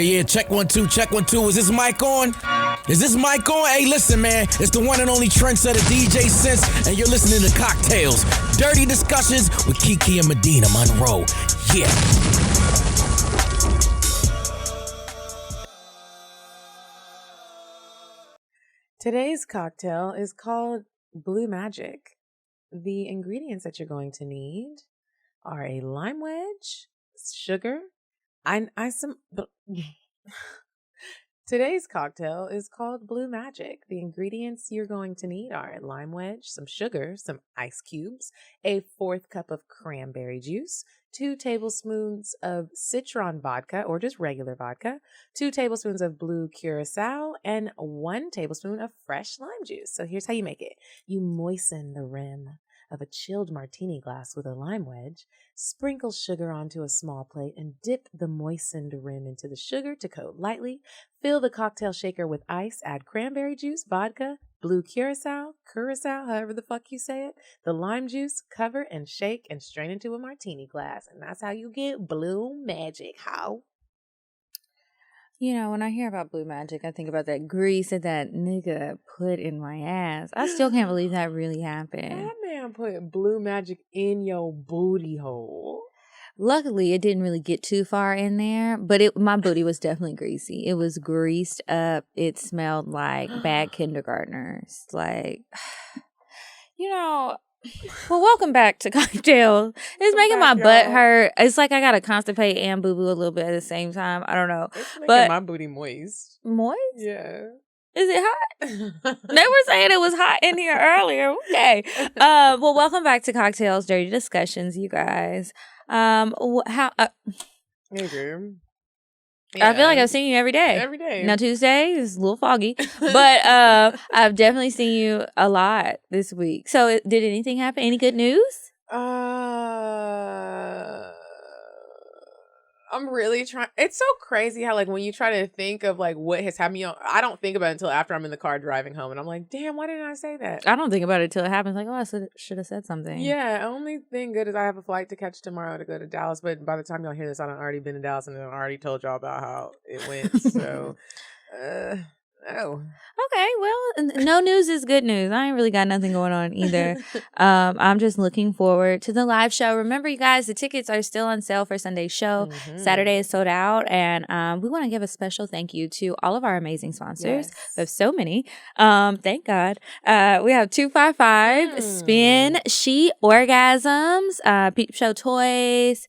Yeah, check 1 2, check 1 2. Is this mic on? Is this mic on? Hey, listen, man. It's the one and only trendsetter DJ Sense, and you're listening to Cocktails. Dirty Discussions with Kiki and Medina Monroe. Yeah. Today's cocktail is called Blue Magic. The ingredients that you're going to need are a lime wedge, sugar, Today's cocktail is called Blue Magic. The ingredients you're going to need are a lime wedge, some sugar, some ice cubes, a 4th cup of cranberry juice, 2 tablespoons of citron vodka or just regular vodka, 2 tablespoons of blue curacao, and 1 tablespoon of fresh lime juice. So here's how you make it. You moisten the rim of a chilled martini glass with a lime wedge, sprinkle sugar onto a small plate, and dip the moistened rim into the sugar to coat lightly. Fill the cocktail shaker with ice, add cranberry juice, vodka, blue curacao, however the fuck you say it, the lime juice, cover and shake and strain into a martini glass. And that's how you get Blue Magic, how? You know, when I hear about Blue Magic, I think about that grease that nigga put in my ass. I still can't believe that really happened. That man put Blue Magic in your booty hole. Luckily, it didn't really get too far in there, but my booty was definitely greasy. It was greased up. It smelled like bad kindergartners. Like, you know... Well, welcome back to Cocktails. It's making my butt hurt. It's like I got to constipate and boo-boo a little bit at the same time. I don't know. It's making my booty moist. Moist? Yeah. Is it hot? They were saying it was hot in here earlier. Okay. Well, welcome back to Cocktails, Dirty Discussions, you guys. Yeah. I feel like I've seen you every day. Every day. Now, Tuesday is a little foggy, but I've definitely seen you a lot this week. So did anything happen? Any good news? I'm really trying. It's so crazy how, like, when you try to think of, like, what has happened, I don't think about it until after I'm in the car driving home. And I'm like, damn, why didn't I say that? I don't think about it till it happens. Like, oh, I should have said something. Yeah, only thing good is I have a flight to catch tomorrow to go to Dallas. But by the time y'all hear this, I've already been to Dallas and I've already told y'all about how it went. So, oh. Okay, well, no news is good news. I ain't really got nothing going on either. I'm just looking forward to the live show. Remember, you guys, the tickets are still on sale for Sunday's show. Mm-hmm. Saturday is sold out, and we want to give a special thank you to all of our amazing sponsors. Yes. We have so many. Thank God. We have 255, Spin, She Orgasms, Peep Show Toys,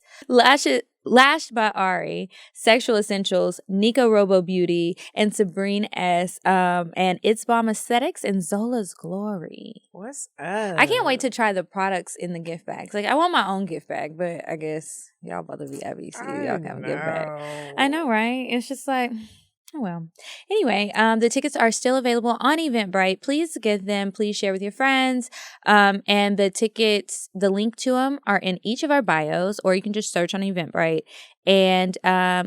Lashed by Ari, Sexual Essentials, Nico Robo Beauty, and Sabrine S. And It's Bomb Aesthetics and Zola's Glory. What's up? I can't wait to try the products in the gift bags. Like, I want my own gift bag, but I guess y'all about to be FEC. Y'all can have a gift bag. I know, right? It's just like... Oh, well. Anyway, the tickets are still available on Eventbrite. Please get them. Please share with your friends. And the tickets, the link to them are in each of our bios, or you can just search on Eventbrite and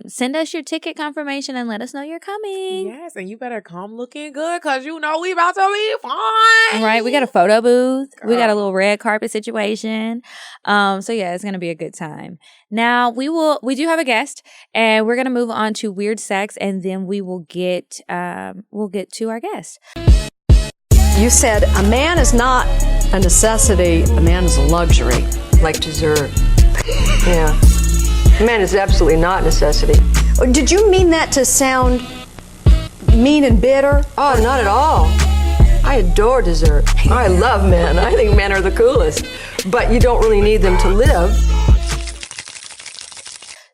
send us your ticket confirmation and let us know you're coming. Yes, and you better come looking good because you know we about to be fine. Right, we got a photo booth. Girl. We got a little red carpet situation. So yeah, it's gonna be a good time. Now we do have a guest, and we're gonna move on to weird sex, and then we'll get to our guest. You said a man is not a necessity, a man is a luxury. Like dessert. Yeah. A man is absolutely not a necessity. Did you mean that to sound mean and bitter? Oh, not at all. I adore dessert. I love men. I think men are the coolest. But you don't really need them to live.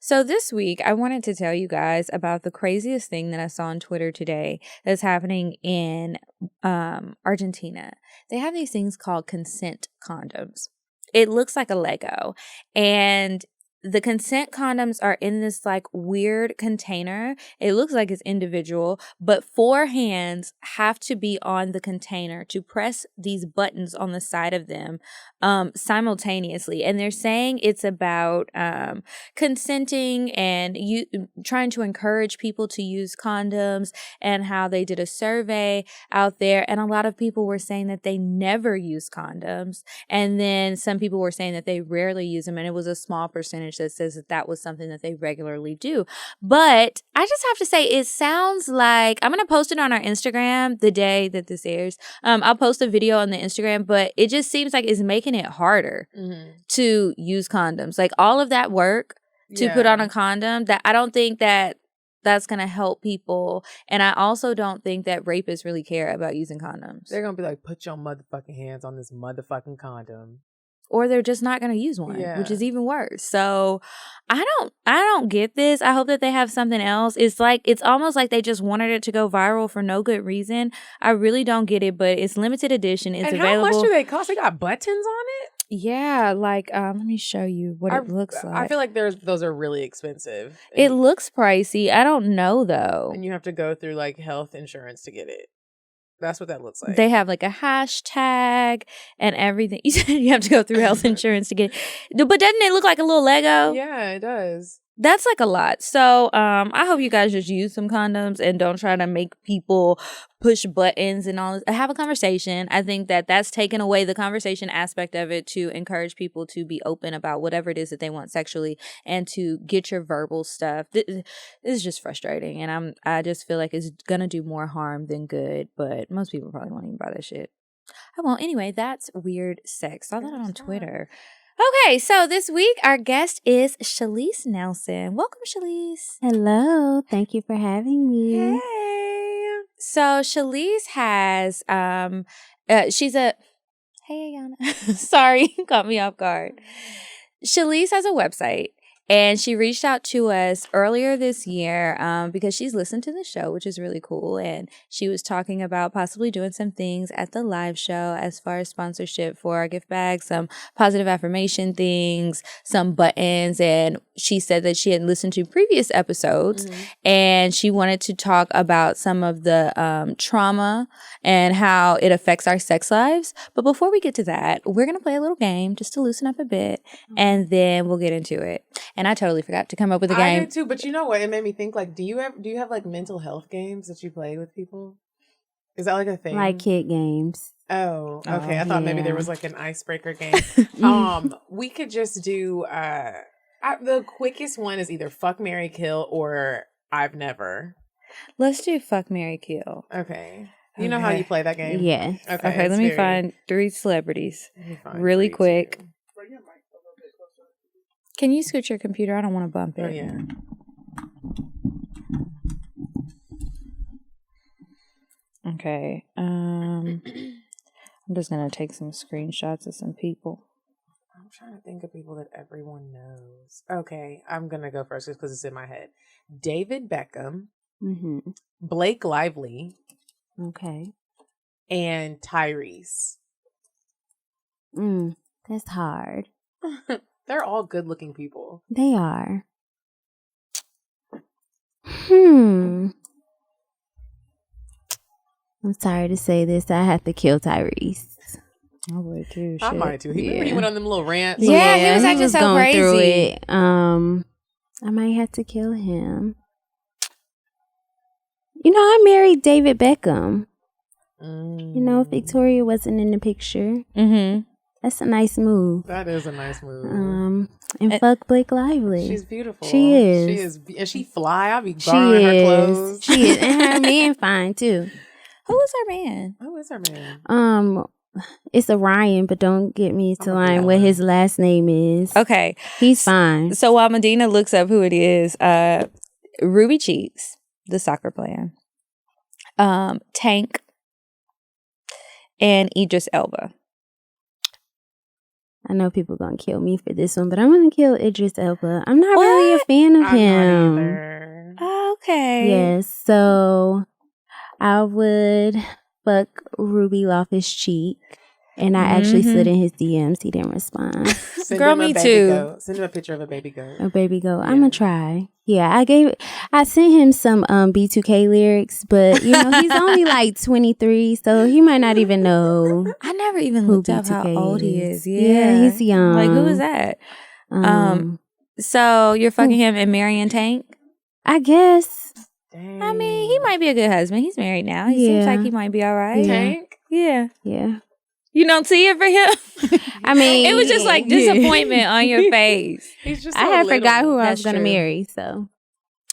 So this week, I wanted to tell you guys about the craziest thing that I saw on Twitter today that's happening in Argentina. They have these things called consent condoms. It looks like a Lego, and the consent condoms are in this like weird container. It looks like it's individual, but 4 hands have to be on the container to press these buttons on the side of them simultaneously. And they're saying it's about consenting and trying to encourage people to use condoms, and how they did a survey out there. And a lot of people were saying that they never use condoms. And then some people were saying that they rarely use them. And it was a small percentage image that says that was something that they regularly do. But I just have to say, it sounds like I'm going to post it on our Instagram the day that this airs. I'll post a video on the Instagram, but it just seems like it's making it harder to use condoms. Like all of that work to put on a condom, that I don't think that's going to help people. And I also don't think that rapists really care about using condoms. They're going to be like, put your motherfucking hands on this motherfucking condom. Or they're just not going to use one, which is even worse. So I don't get this. I hope that they have something else. It's almost like they just wanted it to go viral for no good reason. I really don't get it, but it's limited edition. It's available. How much do they cost? They got buttons on it? Yeah, like let me show you what it looks like. I feel like those are really expensive. It looks pricey. I don't know though. And you have to go through like health insurance to get it. That's what that looks like. They have like a hashtag and everything. You said you have to go through health insurance to get it. But doesn't it look like a little Lego? Yeah, it does. That's like a lot. So I hope you guys just use some condoms and don't try to make people push buttons and all this. Have a conversation. I think that's taken away the conversation aspect of it to encourage people to be open about whatever it is that they want sexually and to get your verbal stuff. This is just frustrating. And I just feel like it's going to do more harm than good. But most people probably won't even buy that shit. Oh, well, anyway, that's weird sex. Saw that on Twitter. Okay, so this week our guest is Shalise Nelson. Welcome, Shalise. Hello. Thank you for having me. Hey. So Shalise has she's a hey Ayana. Sorry, caught me off guard. Shalise has a website. And she reached out to us earlier this year because she's listened to the show, which is really cool. And she was talking about possibly doing some things at the live show as far as sponsorship for our gift bags, some positive affirmation things, some buttons. And she said that she had listened to previous episodes and she wanted to talk about some of the trauma and how it affects our sex lives. But before we get to that, we're going to play a little game just to loosen up a bit and then we'll get into it. And I totally forgot to come up with a game. I did too, but you know what? It made me think, like, do you have like mental health games that you play with people? Is that like a thing? Like kid games. Oh, okay. I thought maybe there was like an icebreaker game. We could just do the quickest one is either fuck, marry, kill or I've never. Let's do fuck, marry, kill. Okay. You know how you play that game? Yeah. Okay, let me find 3 celebrities really quick. Can you scoot your computer? I don't want to bump it. Oh, yeah. Okay. I'm just going to take some screenshots of some people. I'm trying to think of people that everyone knows. Okay, I'm going to go first just because it's in my head. David Beckham, Blake Lively, Okay. and Tyrese. That's hard. They're all good-looking people. They are. I'm sorry to say this. I have to kill Tyrese. I would too. I might too. He went on them little rants. Yeah, he was acting so going crazy. through it. I might have to kill him. You know, I married David Beckham. You know, Victoria wasn't in the picture. That's a nice move. That is a nice move. And fuck Blake Lively. She's beautiful. She is. She is. And she fly. I'll be borrowing her clothes. She is. And her man fine too. Who is her man? Who is her man? It's Orion, but don't get me to line what his last name is. Okay. He's fine. So while Medina looks up who it is, Ruby Cheeks, the soccer player, Tank, and Idris Elba. I know people gonna kill me for this one, but I'm gonna kill Idris Elba. I'm not really a fan of him. Not either. Okay. Yes, so I would fuck Ruby Loftus-Cheek, and I actually slid in his DMs. He didn't respond. Girl, me too. Goat. Send him a picture of a baby goat. A baby goat. I'm gonna try. Yeah, I sent him some B2K lyrics, but you know he's only like 23, so he might not even know. I never even looked up how old he is. Yeah, he's young. Like, who is that? So you're fucking him and marrying Tank? I guess. Dang. I mean, he might be a good husband. He's married now. He seems like he might be all right. Tank? Yeah. Yeah. You don't see it for him? I mean, It was just like disappointment on your face. He's just I had forgot who I That's was going to true. marry, so.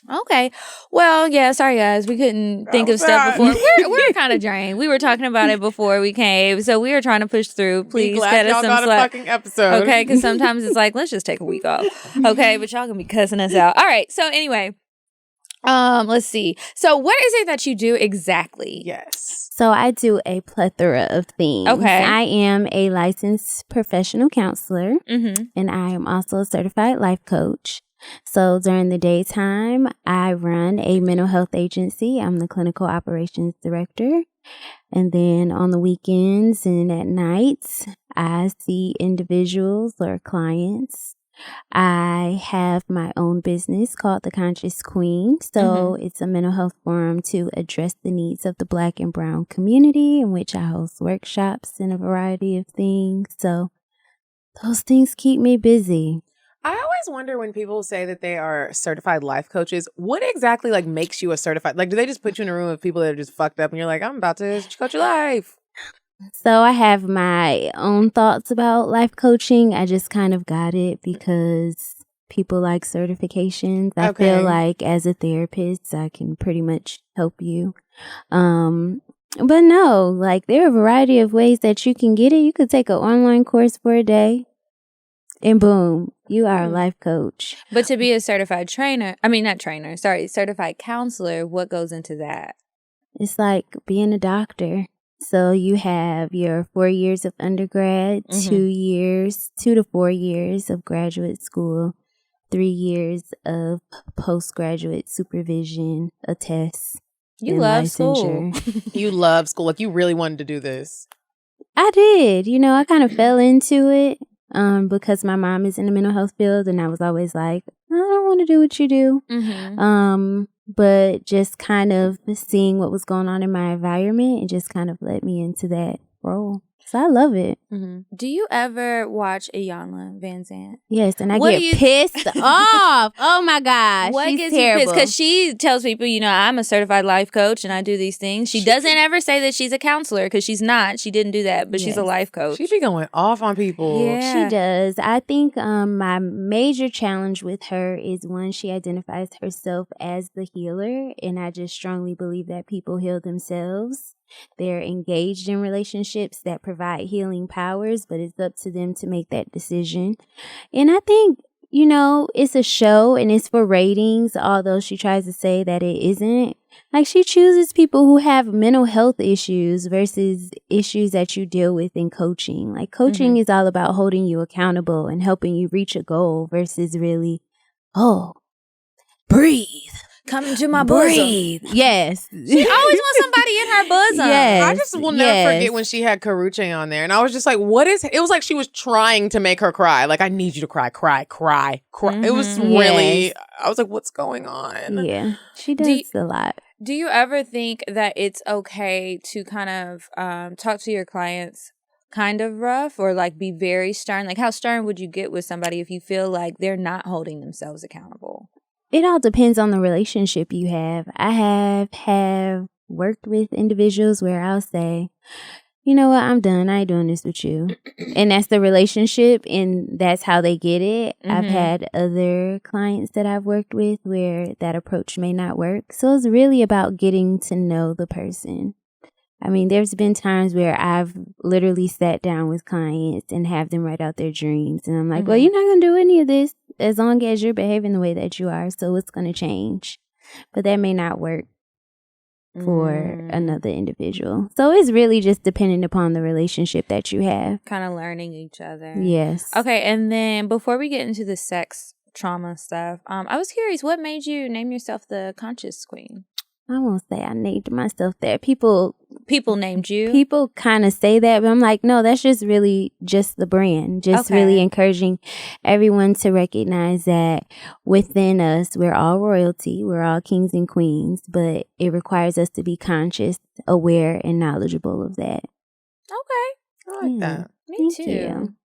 Okay. Well, yeah, sorry guys. We couldn't think of stuff before. We're kind of drained. We were talking about it before we came. So we were trying to push through. Please cut us y'all some got slack. a fucking episode. Okay, because sometimes it's like, let's just take a week off. Okay, but y'all gonna be cussing us out. All right. So anyway, let's see. So what is it that you do exactly? Yes. So I do a plethora of things. Okay. I am a licensed professional counselor, Mm-hmm. and I am also a certified life coach. So during the daytime, I run a mental health agency. I'm the clinical operations director. And then on the weekends and at nights, I see individuals or clients. I have my own business called The Conscious Queen. So it's a mental health forum to address the needs of the Black and Brown community, in which I host workshops and a variety of things. So those things keep me busy. I always wonder when people say that they are certified life coaches, what exactly like makes you a certified? Like, do they just put you in a room of people that are just fucked up and you're like, I'm about to coach your life? So I have my own thoughts about life coaching. I just kind of got it because people like certifications. I Okay. feel like as a therapist, I can pretty much help you. But no, like there are a variety of ways that you can get it. You could take an online course for a day and boom, you are a life coach. But to be a certified certified counselor, what goes into that? It's like being a doctor. So you have your 4 years of undergrad, 2 to 4 years of graduate school, 3 years of postgraduate supervision, a test. You and love school. licensure. You love school. Like, you really wanted to do this. I did. You know, I kind of fell into it because my mom is in the mental health field, and I was always like, I don't want to do what you do. Mm-hmm. But just kind of seeing what was going on in my environment, it just kind of led me into that role. So I love it. Do you ever watch Iyanla Vanzant? Yes, and I What do get you- pissed off. Oh my gosh, What she's gets terrible. you pissed? Because she tells people, you know, I'm a certified life coach and I do these things. She doesn't ever say that she's a counselor because she's not. She didn't do that, but she's a Yes. life coach. She be going off on people. Yeah. She does. I think my major challenge with her is one, she identifies herself as the healer, and I just strongly believe that people heal themselves. They're engaged in relationships that provide healing powers, but it's up to them to make that decision. And I think, you know, it's a show and it's for ratings, although she tries to say that it isn't. Like, she chooses people who have mental health issues versus issues that you deal with in coaching. Like, coaching is all about holding you accountable and helping you reach a goal versus really, breathe. Come into my bosom. Breathe. Yes. She always wants somebody in her bosom. Yes. I just will never forget when she had Karuche on there. And I was just like, it was like she was trying to make her cry. Like, I need you to cry. It was really, Yes. I was like, what's going on? Yeah. She Do does you- a lot. Do you ever think that it's okay to kind of talk to your clients kind of rough or like be very stern? Like, how stern would you get with somebody if you feel like they're not holding themselves accountable? It all depends on the relationship you have. I have worked with individuals where I'll say, you know what, I'm done. I ain't doing this with you. And that's the relationship, and that's how they get it. I've had other clients that I've worked with where that approach may not work. So it's really about getting to know the person. I mean, there's been times where I've literally sat down with clients and have them write out their dreams. And I'm like, well, you're not going to do any of this as long as you're behaving the way that you are. So it's going to change. But that may not work for another individual. So it's really just dependent upon the relationship that you have. Kind of learning each other. Yes. Okay, and then before we get into the sex trauma stuff, I was curious, what made you name yourself the Conscious Queen? I won't say I named myself that. People named you? People kind of say that, but I'm like, no, that's just really just the brand. Just really encouraging everyone to recognize that within us, we're all royalty. We're all kings and queens, but it requires us to be conscious, aware, and knowledgeable of that. Okay. I like that. Me Thank too. you.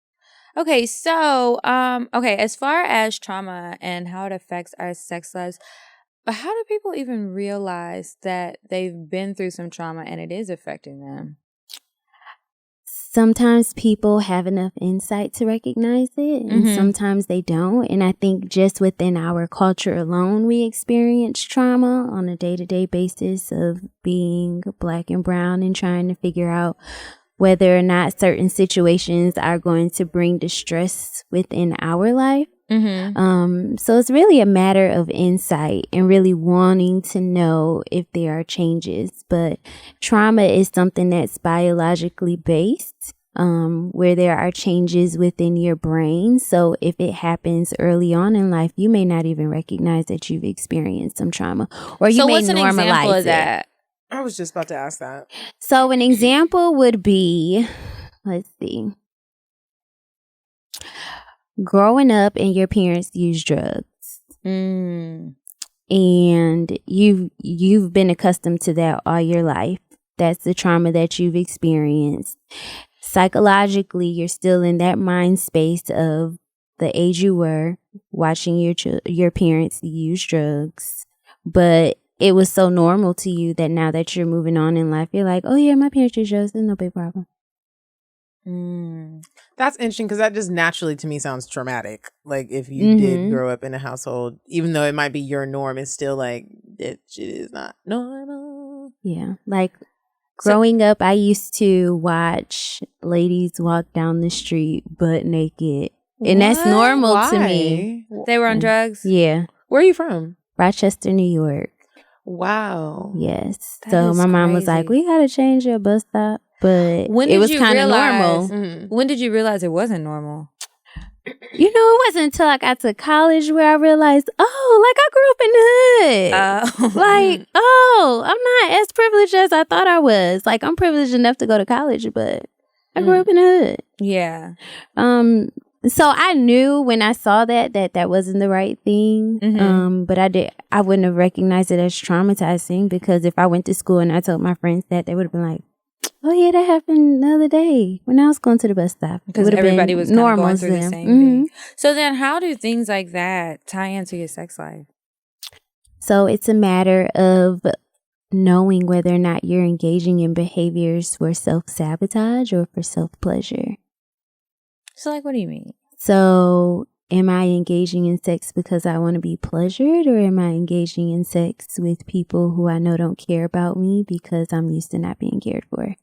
Okay, so as far as trauma and how it affects our sex lives, how do people even realize that they've been through some trauma and it is affecting them? sometimes people have enough insight to recognize it, and sometimes they don't. And I think just within our culture alone, we experience trauma on a day-to-day basis of being Black and brown and trying to figure out whether or not certain situations are going to bring distress within our life. So it's really a matter of insight and really wanting to know if there are changes. But trauma is something that's biologically based, where there are changes within your brain. So if it happens early on in life, you may not even recognize that you've experienced some trauma, or you So may what's an example normalize of that? I was just about to ask that. So an example would be, let's see, growing up and your parents use drugs, and you've been accustomed to that all your life. That's the trauma that you've experienced. Psychologically, you're still in that mind space of the age you were watching your parents use drugs, but it was so normal to you that now that you're moving on in life, you're like, oh yeah, my parents use drugs, there's no big problem. That's interesting because that just naturally to me sounds traumatic. Like if you did grow up in a household, even though it might be your norm, it's still like that shit is not normal. Yeah. Like growing up, I used to watch ladies walk down the street butt naked. And that's normal to me. They were on drugs? Yeah. Where are you from? Rochester, New York. Wow. Yes. That So is my mom was like, crazy. we gotta change your bus stop. But When it did was you kind of realize- normal. When did you realize it wasn't normal? You know, it wasn't until I got to college where I realized, oh, like I grew up in the hood. Like, oh, I'm not as privileged as I thought I was. Like, I'm privileged enough to go to college, but I grew up in the hood. Yeah. So I knew when I saw that wasn't the right thing. But I wouldn't have recognized it as traumatizing, because if I went to school and I told my friends that, they would have been like, oh yeah, that happened the other day when I was going to the bus stop. Because everybody was kind of going through the same thing. So then how do things like that tie into your sex life? So it's a matter of knowing whether or not you're engaging in behaviors for self-sabotage or for self-pleasure. So like, what do you mean? So am I engaging in sex because I want to be pleasured, or am I engaging in sex with people who I know don't care about me because I'm used to not being cared for?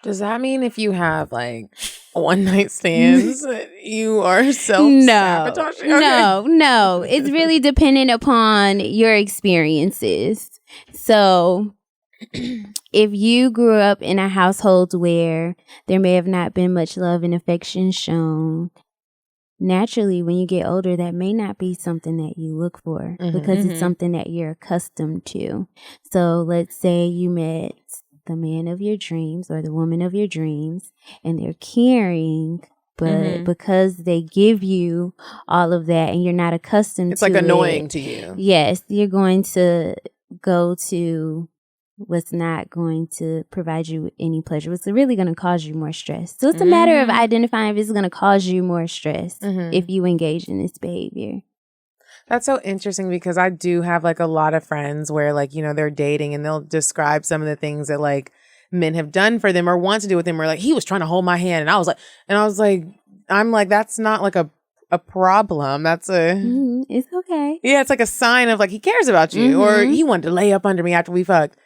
Does that mean if you have like one night stands, you are self-sabotaging? No. It's really dependent upon your experiences. So if you grew up in a household where there may have not been much love and affection shown, naturally, when you get older, that may not be something that you look for, because it's something that you're accustomed to. So let's say you met the man of your dreams or the woman of your dreams, and they're caring, but because they give you all of that and you're not accustomed to it. It's like annoying to you. Yes, you're going to go to what's not going to provide you any pleasure. It's really going to cause you more stress. So it's a matter of identifying if it's going to cause you more stress if you engage in this behavior. That's so interesting, because I do have like a lot of friends where like, you know, they're dating and they'll describe some of the things that like men have done for them or want to do with them, or like, he was trying to hold my hand. And I was like, I'm like, that's not like a problem. That's It's okay. yeah, it's like a sign of like he cares about you, or he wanted to lay up under me after we fucked.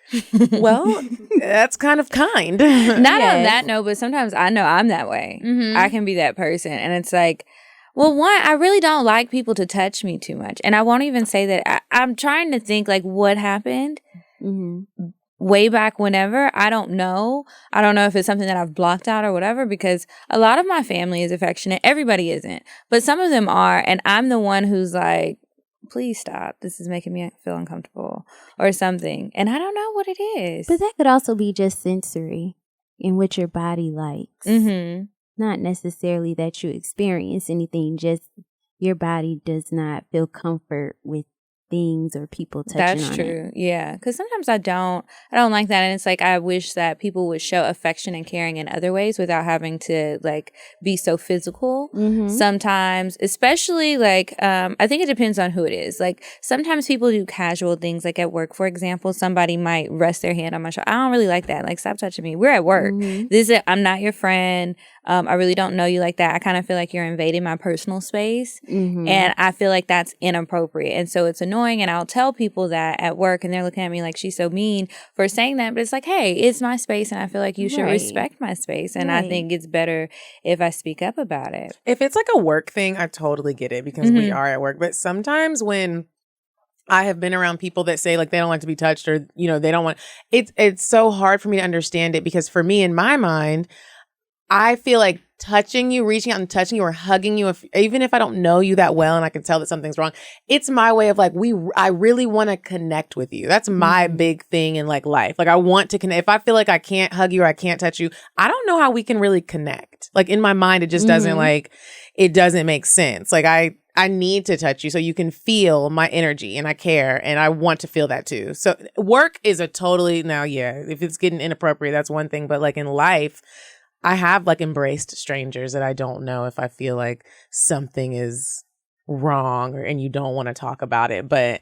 Well, that's kind of kind. Not on that note, but sometimes I know I'm that way. I can be that person. And it's like, well, one, I really don't like people to touch me too much. And I won't even say that. I'm trying to think like what happened way back whenever. I don't know. I don't know if it's something that I've blocked out or whatever, because a lot of my family is affectionate. Everybody isn't. But some of them are. And I'm the one who's like, please stop. This is making me feel uncomfortable or something. And I don't know what it is. But that could also be just sensory in what your body likes. Not necessarily that you experience anything, just your body does not feel comfort with things or people touching on it. That's true. Yeah. Because sometimes I don't like that. And it's like, I wish that people would show affection and caring in other ways without having to like be so physical. Sometimes, especially like, I think it depends on who it is. Like sometimes people do casual things, like at work, for example, somebody might rest their hand on my shoulder. I don't really like that. Like, stop touching me. We're at work. I'm not your friend. I really don't know you like that. I kind of feel like you're invading my personal space. And I feel like that's inappropriate. And so it's annoying. And I'll tell people that at work and they're looking at me like she's so mean for saying that. But it's like, hey, it's my space. And I feel like you should respect my space. And I think it's better if I speak up about it. If it's like a work thing, I totally get it because we are at work. But sometimes when I have been around people that say like they don't like to be touched or, you know, they don't want, it's so hard for me to understand it because for me, in my mind, I feel like touching you, reaching out and touching you or hugging you, even if I don't know you that well and I can tell that something's wrong, it's my way of like, I really want to connect with you. That's my big thing in like life. Like I want to connect. If I feel like I can't hug you or I can't touch you, I don't know how we can really connect. Like in my mind, it just doesn't like, it doesn't make sense. Like I need to touch you so you can feel my energy and I care and I want to feel that too. So work is a totally, now, yeah, if it's getting inappropriate, that's one thing. But like in life, I have like embraced strangers that I don't know if I feel like something is wrong and you don't want to talk about it. But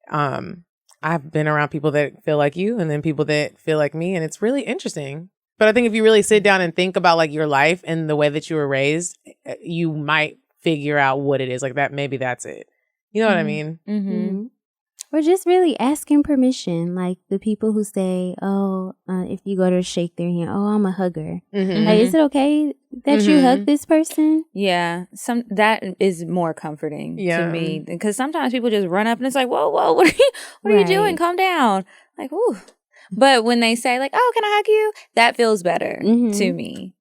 I've been around people that feel like you and then people that feel like me. And it's really interesting. But I think if you really sit down and think about like your life and the way that you were raised, you might figure out what it is. Like that, maybe that's it. You know what I mean? Or just really asking permission. Like the people who say, oh, if you go to shake their hand, oh, I'm a hugger. Like, is it okay that you hug this person? Yeah. That is more comforting to me. Because sometimes people just run up and it's like, whoa, what are you doing? Calm down. Like, ooh. But when they say like, oh, can I hug you? That feels better to me.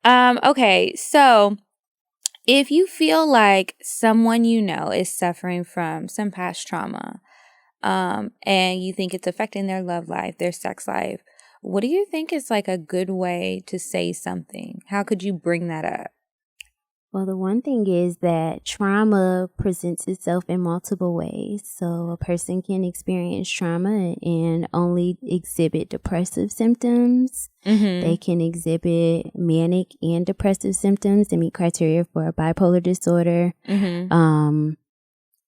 Okay. So if you feel like someone you know is suffering from some past trauma, and you think it's affecting their love life, their sex life, what do you think is like a good way to say something? How could you bring that up? Well, the one thing is that trauma presents itself in multiple ways. So a person can experience trauma and only exhibit depressive symptoms. They can exhibit manic and depressive symptoms and meet criteria for a bipolar disorder.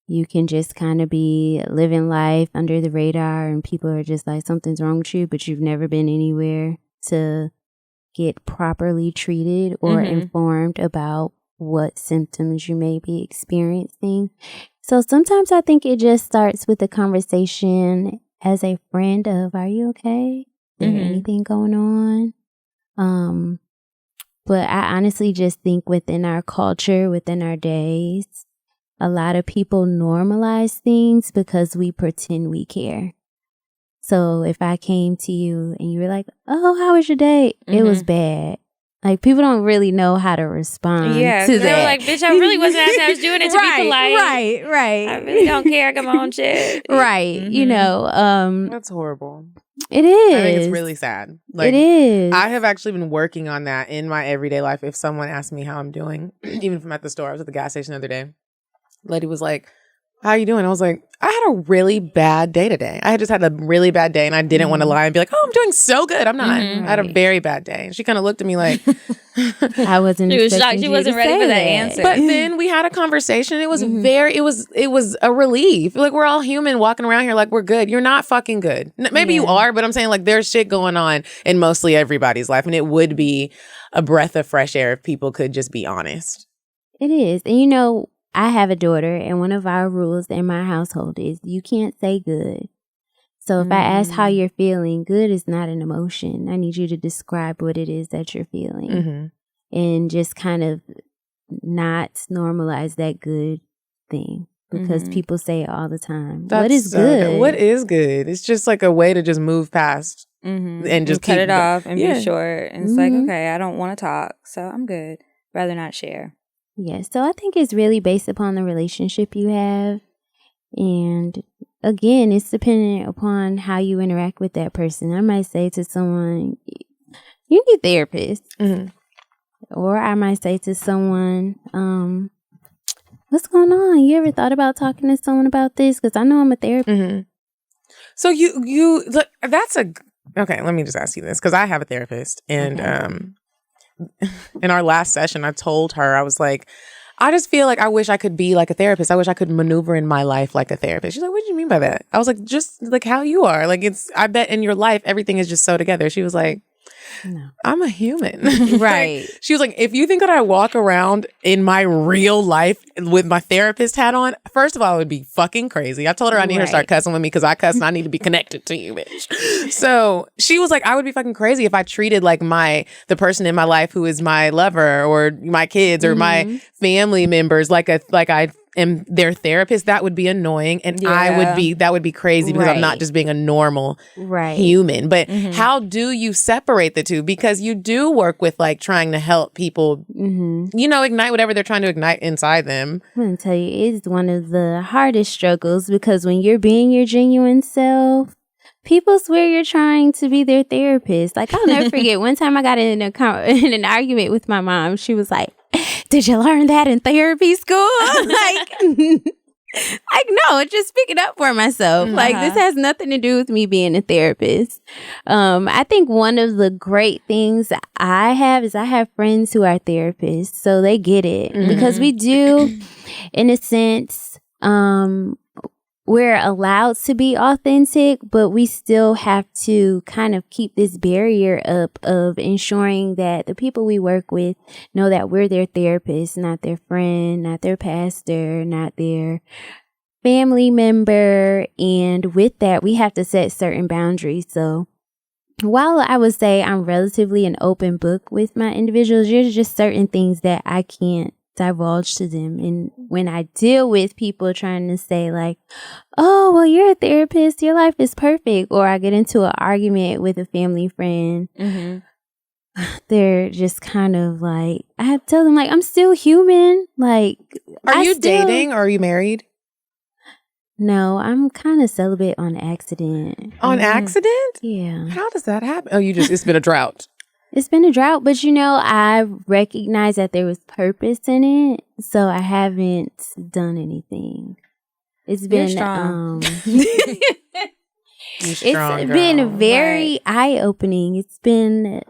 You can just kind of be living life under the radar and people are just like, something's wrong with you, but you've never been anywhere to get properly treated or informed about what symptoms you may be experiencing. So sometimes I think it just starts with a conversation as a friend of, are you okay? Is there anything going on? But I honestly just think within our culture, within our days, a lot of people normalize things because we pretend we care. So if I came to you and you were like, oh, how was your day? It was bad. Like, people don't really know how to respond to that. They're like, bitch, I really wasn't asking. I was doing it to be polite. Right. I really don't care. I got my own shit. Right. You know. That's horrible. It is. I think it's really sad. Like, it is. I have actually been working on that in my everyday life. If someone asks me how I'm doing, even if I'm at the store, I was at the gas station the other day. Lady was like, how you doing? I was like, I had a really bad day today. I had just had a really bad day and I didn't want to lie and be like, oh, I'm doing so good. I'm not. I had a very bad day. And she kind of looked at me like, I wasn't. She was shocked. She wasn't ready for that answer. But then we had a conversation. It was it was a relief. Like, we're all human walking around here like we're good. You're not fucking good. Maybe you are, but I'm saying like there's shit going on in mostly everybody's life. And it would be a breath of fresh air if people could just be honest. It is. And you know, I have a daughter, and one of our rules in my household is you can't say good. So if I ask how you're feeling, good is not an emotion. I need you to describe what it is that you're feeling and just kind of not normalize that good thing because people say it all the time. What is good? What is good? It's just like a way to just move past and just cut it off and be short. And it's like, okay, I don't want to talk, so I'm good. Rather not share. Yeah, so I think it's really based upon the relationship you have. And again, it's dependent upon how you interact with that person. I might say to someone, you need a therapist. Or I might say to someone, what's going on? You ever thought about talking to someone about this? Because I know I'm a therapist. Mm-hmm. So you look, okay, let me just ask you this, because I have a therapist, and in our last session, I told her, I was like, I just feel like I wish I could be like a therapist. I wish I could maneuver in my life like a therapist. She's like, what do you mean by that? I was like, just like how you are. Like, I bet in your life, everything is just so together. She was like, no, I'm a human. Right. She was like, if you think that I walk around in my real life with my therapist hat on, first of all, it would be fucking crazy. I told her I need her to start cussing with me because I cuss and I need to be connected to you, bitch. So she was like, I would be fucking crazy if I treated like the person in my life who is my lover or my kids or my family members like I am their therapist. That would be annoying, and that would be crazy because I'm not just being a normal human. But how do you separate the two? Because you do work with like trying to help people, ignite whatever they're trying to ignite inside them. I'm gonna tell you, it's one of the hardest struggles because when you're being your genuine self, people swear you're trying to be their therapist. Like, I'll never forget one time I got in an argument with my mom. She was like, did you learn that in therapy school? Like, no, just speaking up for myself. Like, this has nothing to do with me being a therapist. I think one of the great things I have friends who are therapists, so they get it. Because we do, in a sense, we're allowed to be authentic, but we still have to kind of keep this barrier up of ensuring that the people we work with know that we're their therapist, not their friend, not their pastor, not their family member. And with that, we have to set certain boundaries. So while I would say I'm relatively an open book with my individuals, there's just certain things that I can't divulge to them. And when I deal with people trying to say like, oh, well, you're a therapist, your life is perfect, or I get into an argument with a family friend, they're just kind of like, I have to tell them like, I'm still human. Like, are you dating or are you married? No, I'm kind of celibate on accident. On accident? Yeah. How does that happen? Oh, it's been a drought. It's been a drought, but I recognized that there was purpose in it, so I haven't done anything. It's been strong. It's been very eye-opening. It's been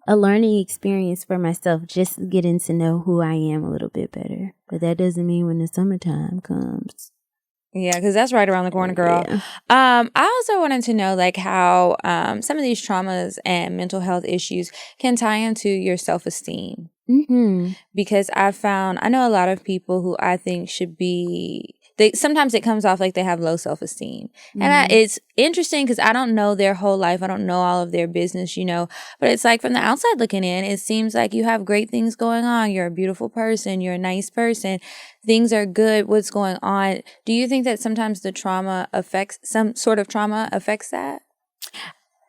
a learning experience for myself, just getting to know who I am a little bit better. But that doesn't mean when the summertime comes. Yeah, because that's right around the corner, girl. Yeah. I also wanted to know like how some of these traumas and mental health issues can tie into your self-esteem. Because I know a lot of people who I think should be, sometimes it comes off like they have low self-esteem. And it's interesting because I don't know their whole life. I don't know all of their business, but it's like from the outside looking in, it seems like you have great things going on. You're a beautiful person. You're a nice person. Things are good. What's going on? Do you think that sometimes some sort of trauma affects that?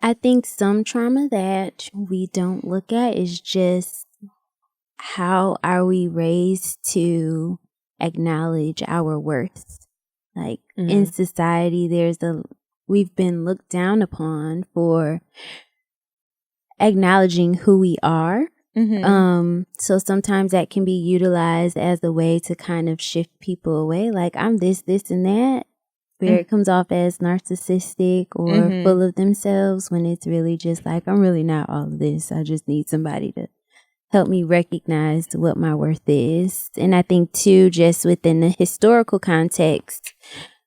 I think some trauma that we don't look at is just how are we raised to acknowledge our worth. Like in society, we've been looked down upon for acknowledging who we are. So sometimes that can be utilized as a way to kind of shift people away. Like, I'm this, and that, where it comes off as narcissistic or full of themselves, when it's really just like, I'm really not all of this. I just need somebody to help me recognize what my worth is. And I think too, just within the historical context,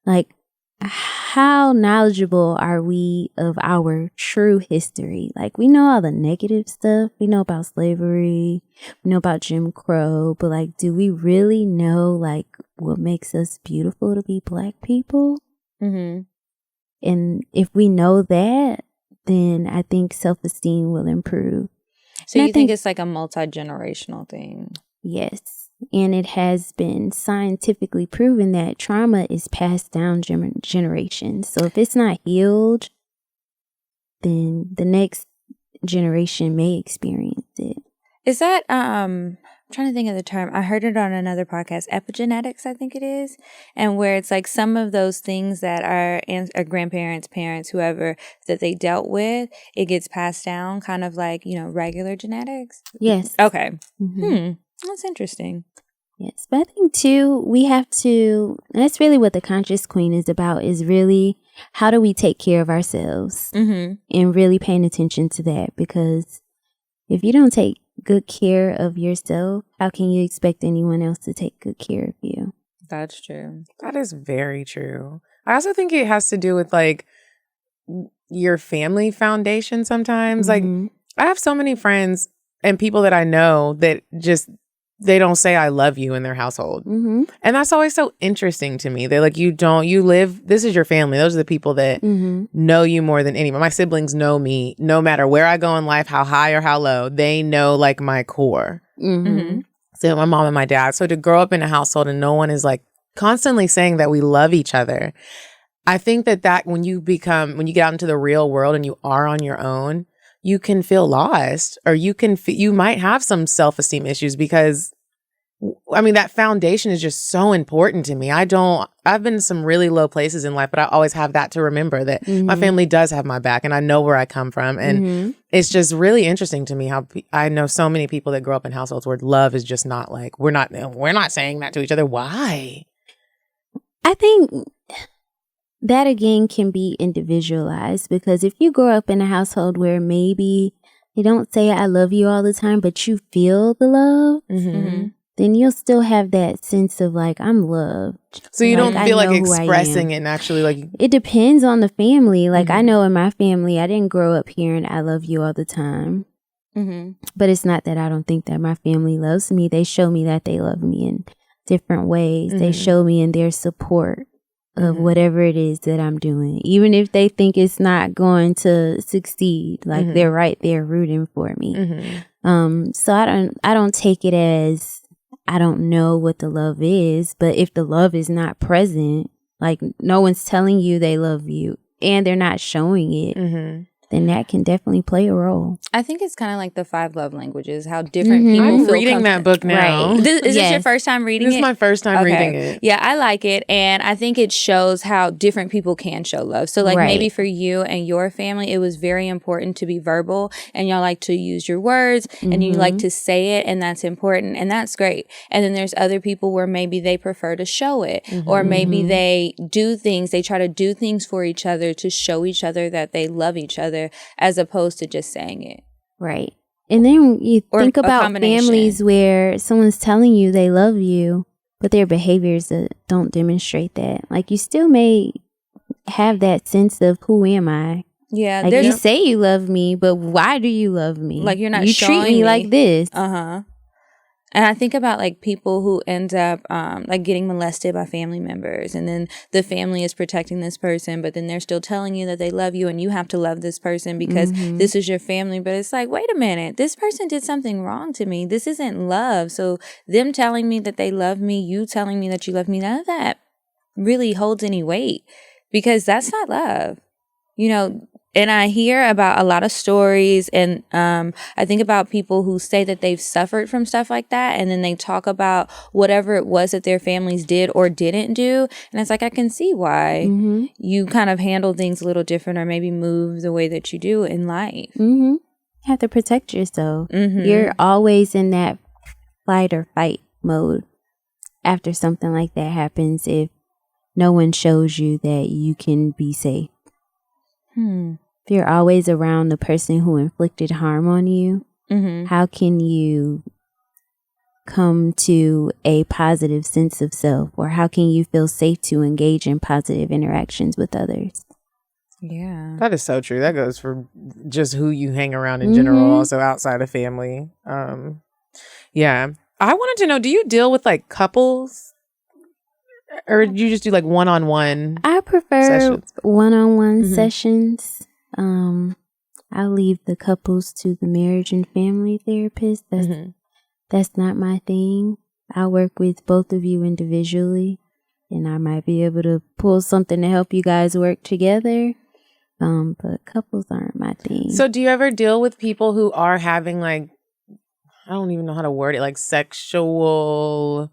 like, how knowledgeable are we of our true history? Like, we know all the negative stuff. We know about slavery. We know about Jim Crow. But, like, do we really know, like, what makes us beautiful to be Black people? And if we know that, then I think self-esteem will improve. So you think it's like a multi-generational thing? Yes. And it has been scientifically proven that trauma is passed down generations. So if it's not healed, then the next generation may experience it. Is that, I'm trying to think of the term. I heard it on another podcast, epigenetics, I think it is. And where it's like some of those things that our grandparents, parents, whoever, that they dealt with, it gets passed down kind of like, regular genetics? Yes. Okay. That's interesting. Yes, but I think too, we have to, and that's really what the Conscious Queen is about, is really how do we take care of ourselves and really paying attention to that, because if you don't take good care of yourself, how can you expect anyone else to take good care of you? That's true. That is very true. I also think it has to do with like your family foundation sometimes. Like I have so many friends and people that I know that just they don't say I love you in their household. And that's always so interesting to me. They're like, you live, this is your family. Those are the people that know you more than anyone. My siblings know me no matter where I go in life, how high or how low. They know like my core. So my mom and my dad. So to grow up in a household and no one is like constantly saying that we love each other. I think that when you get out into the real world and you are on your own, you can feel lost, or you might have some self-esteem issues, because I mean, that foundation is just so important to me. I've been in some really low places in life, but I always have that to remember that my family does have my back and I know where I come from. And it's just really interesting to me how I know so many people that grow up in households where love is just not like, we're not saying that to each other. Why? I think that again can be individualized, because if you grow up in a household where maybe they don't say I love you all the time, but you feel the love, then you'll still have that sense of like, I'm loved. So you like, don't feel like expressing it and actually like... It depends on the family. Like I know in my family, I didn't grow up hearing I love you all the time. But it's not that I don't think that my family loves me. They show me that they love me in different ways. They show me in their support of whatever it is that I'm doing. Even if they think it's not going to succeed, like they're right there rooting for me. So I don't take it as I don't know what the love is, but if the love is not present, like no one's telling you they love you and they're not showing it, then that can definitely play a role. I think it's kind of like the 5 love languages, how different people feel. I'm reading that book now. Right. Is this your first time reading it? This is my first time reading it. Yeah, I like it. And I think it shows how different people can show love. So like maybe for you and your family, it was very important to be verbal and y'all like to use your words and you like to say it, and that's important and that's great. And then there's other people where maybe they prefer to show it or maybe they try to do things for each other to show each other that they love each other, as opposed to just saying it. Right. And then you think about families where someone's telling you they love you, but their behaviors don't demonstrate that. Like you still may have that sense of, who am I? Yeah. Like you say you love me, but why do you love me? Like you're not you showing treat me like this. And I think about like people who end up like getting molested by family members, and then the family is protecting this person, but then they're still telling you that they love you and you have to love this person because this is your family. But it's like, wait a minute, this person did something wrong to me. This isn't love. So them telling me that they love me, you telling me that you love me, none of that really holds any weight, because that's not love, you know. And I hear about a lot of stories, and I think about people who say that they've suffered from stuff like that, and then they talk about whatever it was that their families did or didn't do. And it's like, I can see why you kind of handle things a little different, or maybe move the way that you do in life. You have to protect yourself. You're always in that flight or fight mode after something like that happens, if no one shows you that you can be safe. If you're always around the person who inflicted harm on you, how can you come to a positive sense of self, or how can you feel safe to engage in positive interactions with others? Yeah. That is so true. That goes for just who you hang around in general, also outside of family. Yeah. I wanted to know, do you deal with like couples? Or do you just do like one-on-one? I prefer sessions? One-on-one sessions. I leave the couples to the marriage and family therapist. That's not my thing. I work with both of you individually, and I might be able to pull something to help you guys work together. But couples aren't my thing. So do you ever deal with people who are having like, I don't even know how to word it, like sexual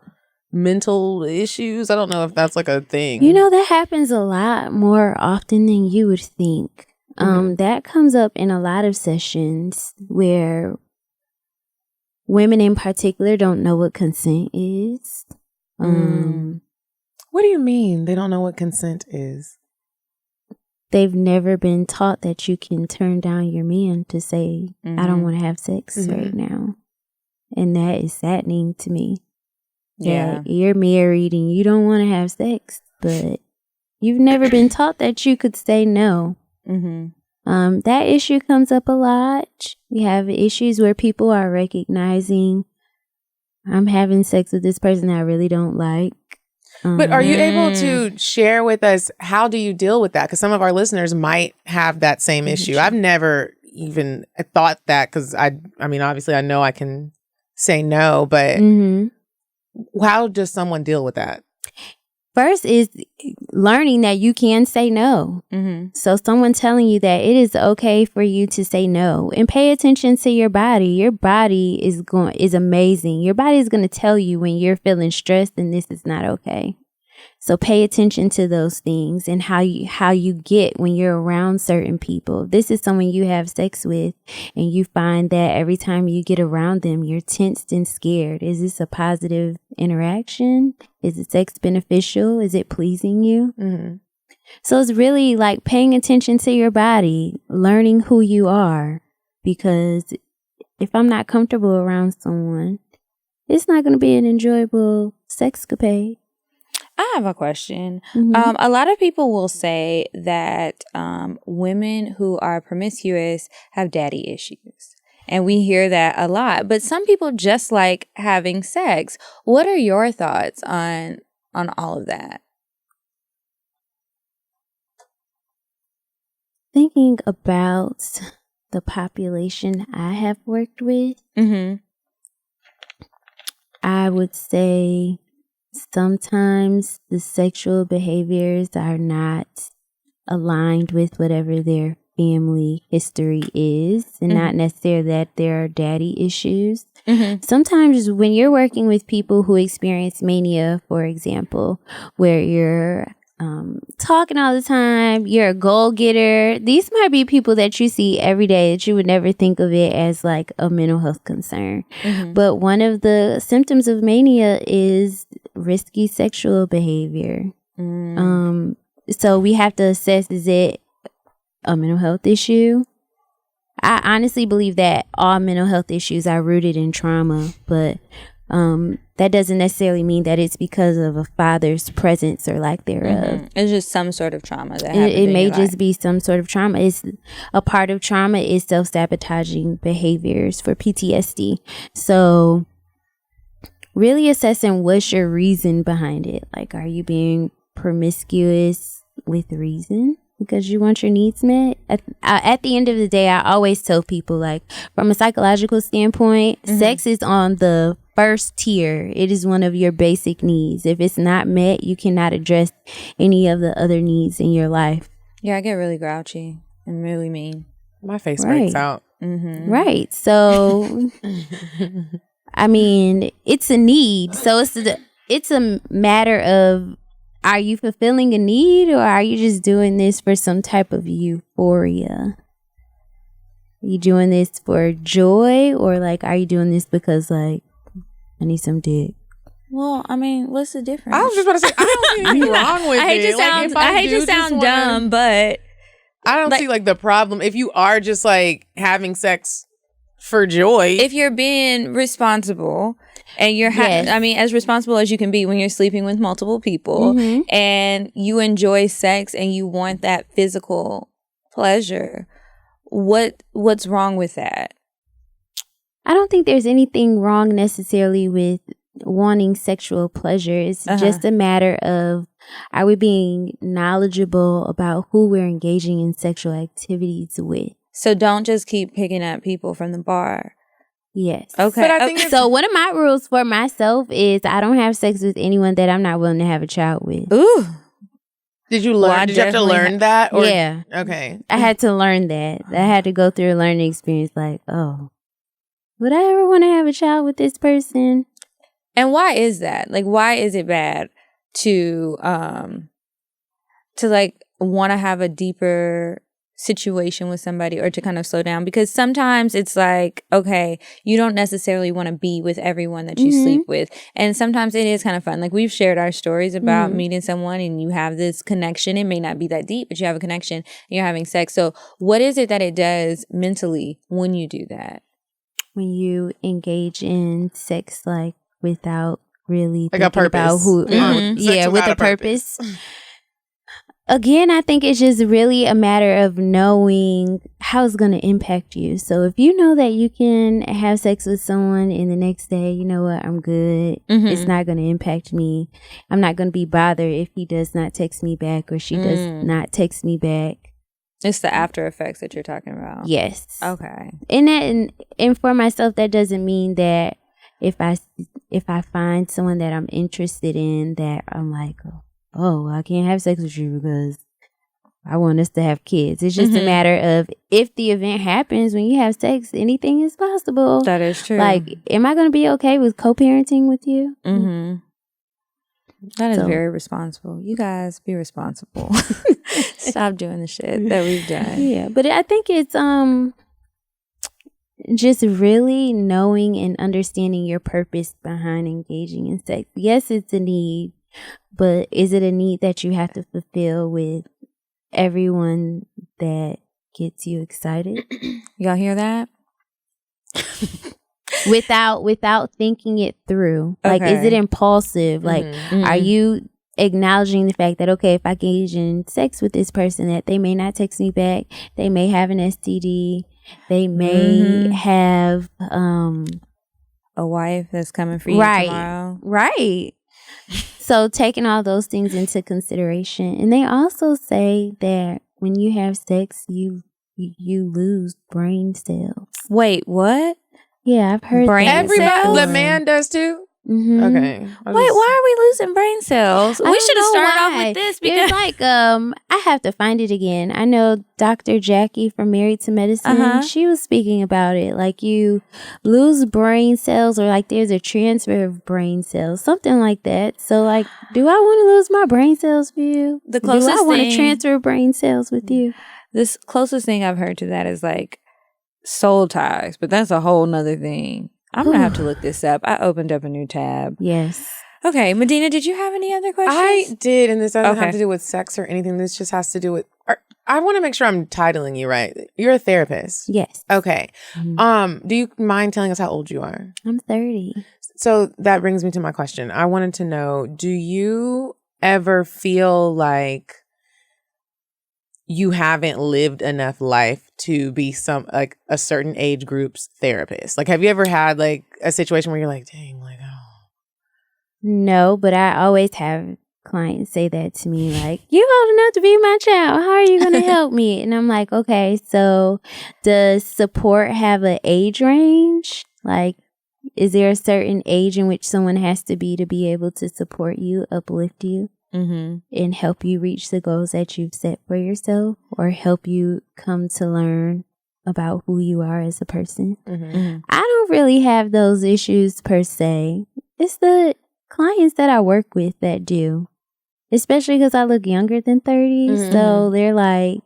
mental issues? I don't know if that's like a thing. You know, that happens a lot more often than you would think. That comes up in a lot of sessions where women in particular don't know what consent is. What do you mean they don't know what consent is? They've never been taught that you can turn down your man to say, I don't want to have sex right now. And that is saddening to me. Yeah. That you're married and you don't want to have sex, but you've never been taught that you could say no. That issue comes up a lot. We have issues where people are recognizing, I'm having sex with this person I really don't like. But are you able to share with us, how do you deal with that? Because some of our listeners might have that same issue. I've never even thought that, because I mean, obviously I know I can say no, but how does someone deal with that? First is learning that you can say no. So someone telling you that it is okay for you to say no, and pay attention to your body. Your body is amazing. Your body is going to tell you when you're feeling stressed and this is not okay. So pay attention to those things and how you get when you're around certain people. This is someone you have sex with and you find that every time you get around them, you're tensed and scared. Is this a positive interaction? Is the sex beneficial? Is it pleasing you? So it's really like paying attention to your body, learning who you are, because if I'm not comfortable around someone, it's not going to be an enjoyable sexcapade. I have a question. A lot of people will say that women who are promiscuous have daddy issues. And we hear that a lot. But some people just like having sex. What are your thoughts on all of that? Thinking about the population I have worked with, I would say sometimes the sexual behaviors are not aligned with whatever their family history is, and not necessarily that there are daddy issues. Sometimes when you're working with people who experience mania, for example, where you're talking all the time, you're a goal getter, these might be people that you see every day that you would never think of it as like a mental health concern. But one of the symptoms of mania is risky sexual behavior. So we have to assess, is it a mental health issue? I honestly believe that all mental health issues are rooted in trauma, but that doesn't necessarily mean that it's because of a father's presence or lack thereof. It's just some sort of trauma that happened. It may just be some sort of trauma. It's a part of trauma is self-sabotaging behaviors for PTSD. So really assessing what's your reason behind it. Like, are you being promiscuous with reason? Because you want your needs met? At the end of the day, I always tell people, like, from a psychological standpoint, sex is on the first tier. It is one of your basic needs. If it's not met, you cannot address any of the other needs in your life. Yeah, I get really grouchy and really mean. My face breaks out. Right. So, I mean, it's a need. So it's a matter of, are you fulfilling a need, or are you just doing this for some type of euphoria? Are you doing this for joy, or like, are you doing this because like, I need some dick? Well, I mean, what's the difference? I was just about to say, I don't see anything wrong with I hate it. to sound dumb, but I don't see like the problem. If you are just like having sex for joy, if you're being responsible and you're I mean, as responsible as you can be when you're sleeping with multiple people, and you enjoy sex and you want that physical pleasure, what's wrong with that? I don't think there's anything wrong necessarily with wanting sexual pleasure. It's just a matter of, are we being knowledgeable about who we're engaging in sexual activities with? So don't just keep picking up people from the bar. Yes. Okay. But I think so one of my rules for myself is I don't have sex with anyone that I'm not willing to have a child with. Ooh. Did you learn? Well, did you have to learn that? Or? Yeah. Okay. I had to learn that. I had to go through a learning experience. Like, oh, would I ever want to have a child with this person? And why is that? Like, why is it bad to like want to have a deeper situation with somebody or to kind of slow down? Because sometimes it's like, okay, you don't necessarily want to be with everyone that you sleep with. And sometimes it is kind of fun. Like we've shared our stories about meeting someone and you have this connection. It may not be that deep, but you have a connection and you're having sex. So what is it that it does mentally when you do that? When you engage in sex, like without really like thinking about who, with a purpose. Again, I think it's just really a matter of knowing how it's going to impact you. So if you know that you can have sex with someone and the next day, you know what, I'm good. It's not going to impact me. I'm not going to be bothered if he does not text me back or she does not text me back. It's the after effects that you're talking about. Yes. Okay. And for myself, that doesn't mean that if I find someone that I'm interested in, that I'm like, oh, I can't have sex with you because I want us to have kids. It's just a matter of if the event happens when you have sex, anything is possible. That is true. Like, am I going to be okay with co-parenting with you? That is very responsible. You guys be responsible. Stop doing the shit that we've done. Yeah, but I think it's just really knowing and understanding your purpose behind engaging in sex. Yes, it's a need. But is it a need that you have to fulfill with everyone that gets you excited? Y'all hear that? without thinking it through. Like, is it impulsive? Like, are you acknowledging the fact that, okay, if I engage in sex with this person, that they may not text me back, they may have an STD, they may have a wife that's coming for you tomorrow. Right. So taking all those things into consideration. And they also say that when you have sex, you lose brain cells. Wait, what? Yeah, I've heard brain that. Everybody, the man does too? Okay. Wait, why are we losing brain cells? We should have started off with this because it's like I have to find it again. I know Dr. Jackie from Married to Medicine. She was speaking about it. Like you lose brain cells, or like there's a transfer of brain cells, something like that. So like, do I want to lose my brain cells for you? The closest do I want to transfer brain cells with you? This closest thing I've heard to that is like soul ties, but that's a whole nother thing. I'm going to have to look this up. I opened up a new tab. Yes. Okay. Medina, did you have any other questions? I did, and this doesn't have to do with sex or anything. This just has to do with... I want to make sure I'm titling you right. You're a therapist. Yes. Okay. Do you mind telling us how old you are? I'm 30. So that brings me to my question. I wanted to know, do you ever feel like you haven't lived enough life to be a certain age group's therapist? Like, have you ever had like a situation where you're like, dang, like, oh. No, but I always have clients say that to me, like, you're old enough to be my child. How are you going to help me? And I'm like, okay, so does support have an age range? Like, is there a certain age in which someone has to be able to support you, uplift you? And help you reach the goals that you've set for yourself, or help you come to learn about who you are as a person. I don't really have those issues per se. It's the clients that I work with that do, especially because I look younger than 30. So they're like,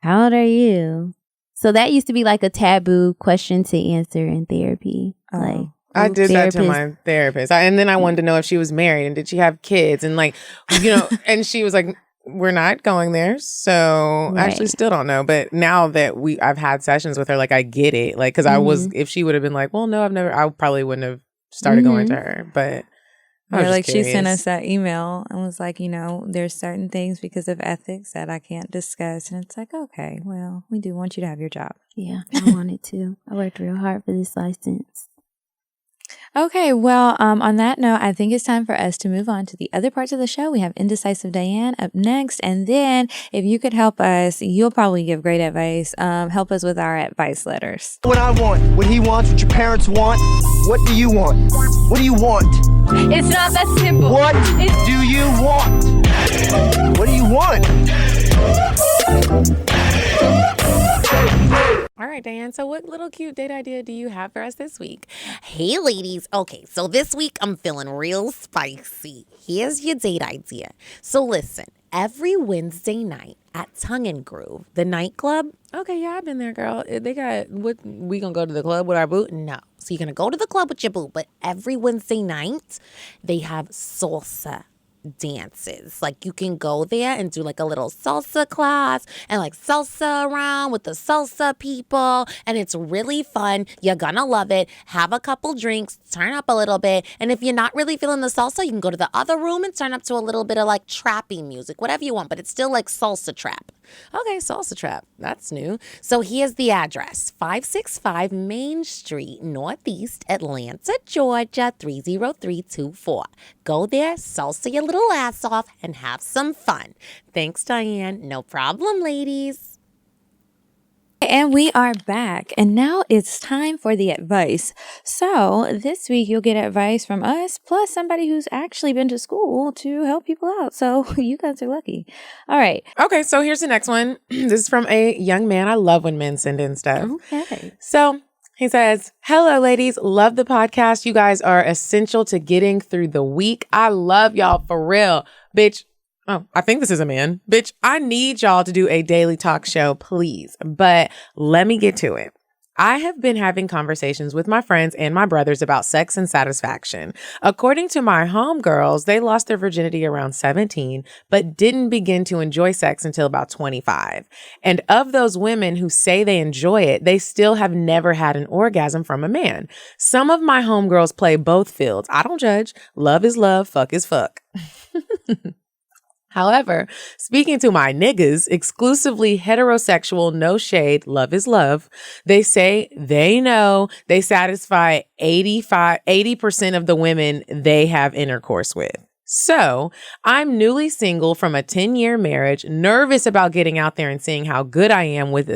how old are you? So that used to be like a taboo question to answer in therapy. Like, I did that to my therapist. And then I wanted to know if she was married and did she have kids? And like, you know, and she was like, we're not going there. So I actually still don't know. But now that I've had sessions with her, like I get it. Like, cause I was, if she would have been like, well, no, I probably wouldn't have started going to her. But I was like, curious. she sent us that email and was like, you know, there's certain things because of ethics that I can't discuss. And it's like, okay, well, we do want you to have your job. Yeah, I wanted to. I worked real hard for this license. Okay, well, on that note, I think it's time for us to move on to the other parts of the show. We have Indecisive Diane up next. And then if you could help us, you'll probably give great advice. Help us with our advice letters. What I want, what he wants, what your parents want. What do you want? What do you want? It's not that simple. What do you want? What do you want? All right, Diane. So what little cute date idea do you have for us this week? Hey, ladies. Okay, so this week I'm feeling real spicy. Here's your date idea. So listen, every Wednesday night at Tongue and Groove, the nightclub. Okay, yeah, I've been there, girl. They got what? We gonna go to the club with our boo? No. So you're going to go to the club with your boo, but every Wednesday night, they have salsa dances. Like you can go there and do like a little salsa class and like salsa around with the salsa people, and it's really fun. You're gonna love it. Have a couple drinks, turn up a little bit, and if you're not really feeling the salsa, you can go to the other room and turn up to a little bit of like trappy music, whatever you want, but it's still like salsa trap. Okay, salsa trap. That's new. So here's the address: 565 Main Street, Northeast Atlanta, Georgia 30324. Go there, salsa your little ass off, and have some fun. Thanks, Diane. No problem, ladies. And we are back, and now it's time for the advice. So this week you'll get advice from us, plus somebody who's actually been to school to help people out. So you guys are lucky. All right. Okay, so here's the next one. This is from a young man. I love when men send in stuff. Okay. So he says, "Hello, ladies. Love the podcast. You guys are essential to getting through the week. I love y'all for real. Bitch." Oh, I think this is a man. Bitch, I need y'all to do a daily talk show, please. But let me get to it. I have been having conversations with my friends and my brothers about sex and satisfaction. According to my homegirls, they lost their virginity around 17, but didn't begin to enjoy sex until about 25. And of those women who say they enjoy it, they still have never had an orgasm from a man. Some of my homegirls play both fields. I don't judge. Love is love. Fuck is fuck. However, speaking to my niggas, exclusively heterosexual, no shade, love is love, they say they know they satisfy 80% of the women they have intercourse with. So I'm newly single from a 10-year marriage, nervous about getting out there and seeing how good I am with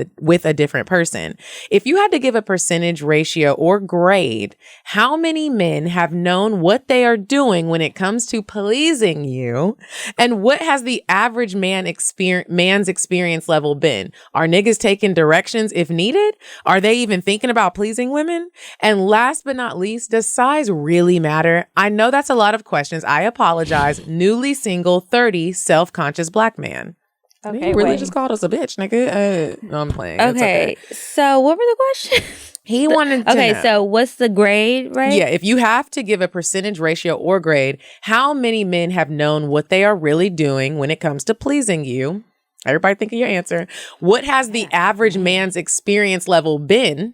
a different person. If you had to give a percentage ratio or grade, how many men have known what they are doing when it comes to pleasing you? And what has the average man's experience level been? Are niggas taking directions if needed? Are they even thinking about pleasing women? And last but not least, does size really matter? I know that's a lot of questions. I apologize. Newly single, 30, self-conscious black man. Okay, he really just called us a bitch, nigga. No, I'm playing. Okay. So what were the questions? He wanted to know. So what's the grade, right? Yeah, if you have to give a percentage ratio or grade, how many men have known what they are really doing when it comes to pleasing you? Everybody think of your answer. What has the average man's experience level been?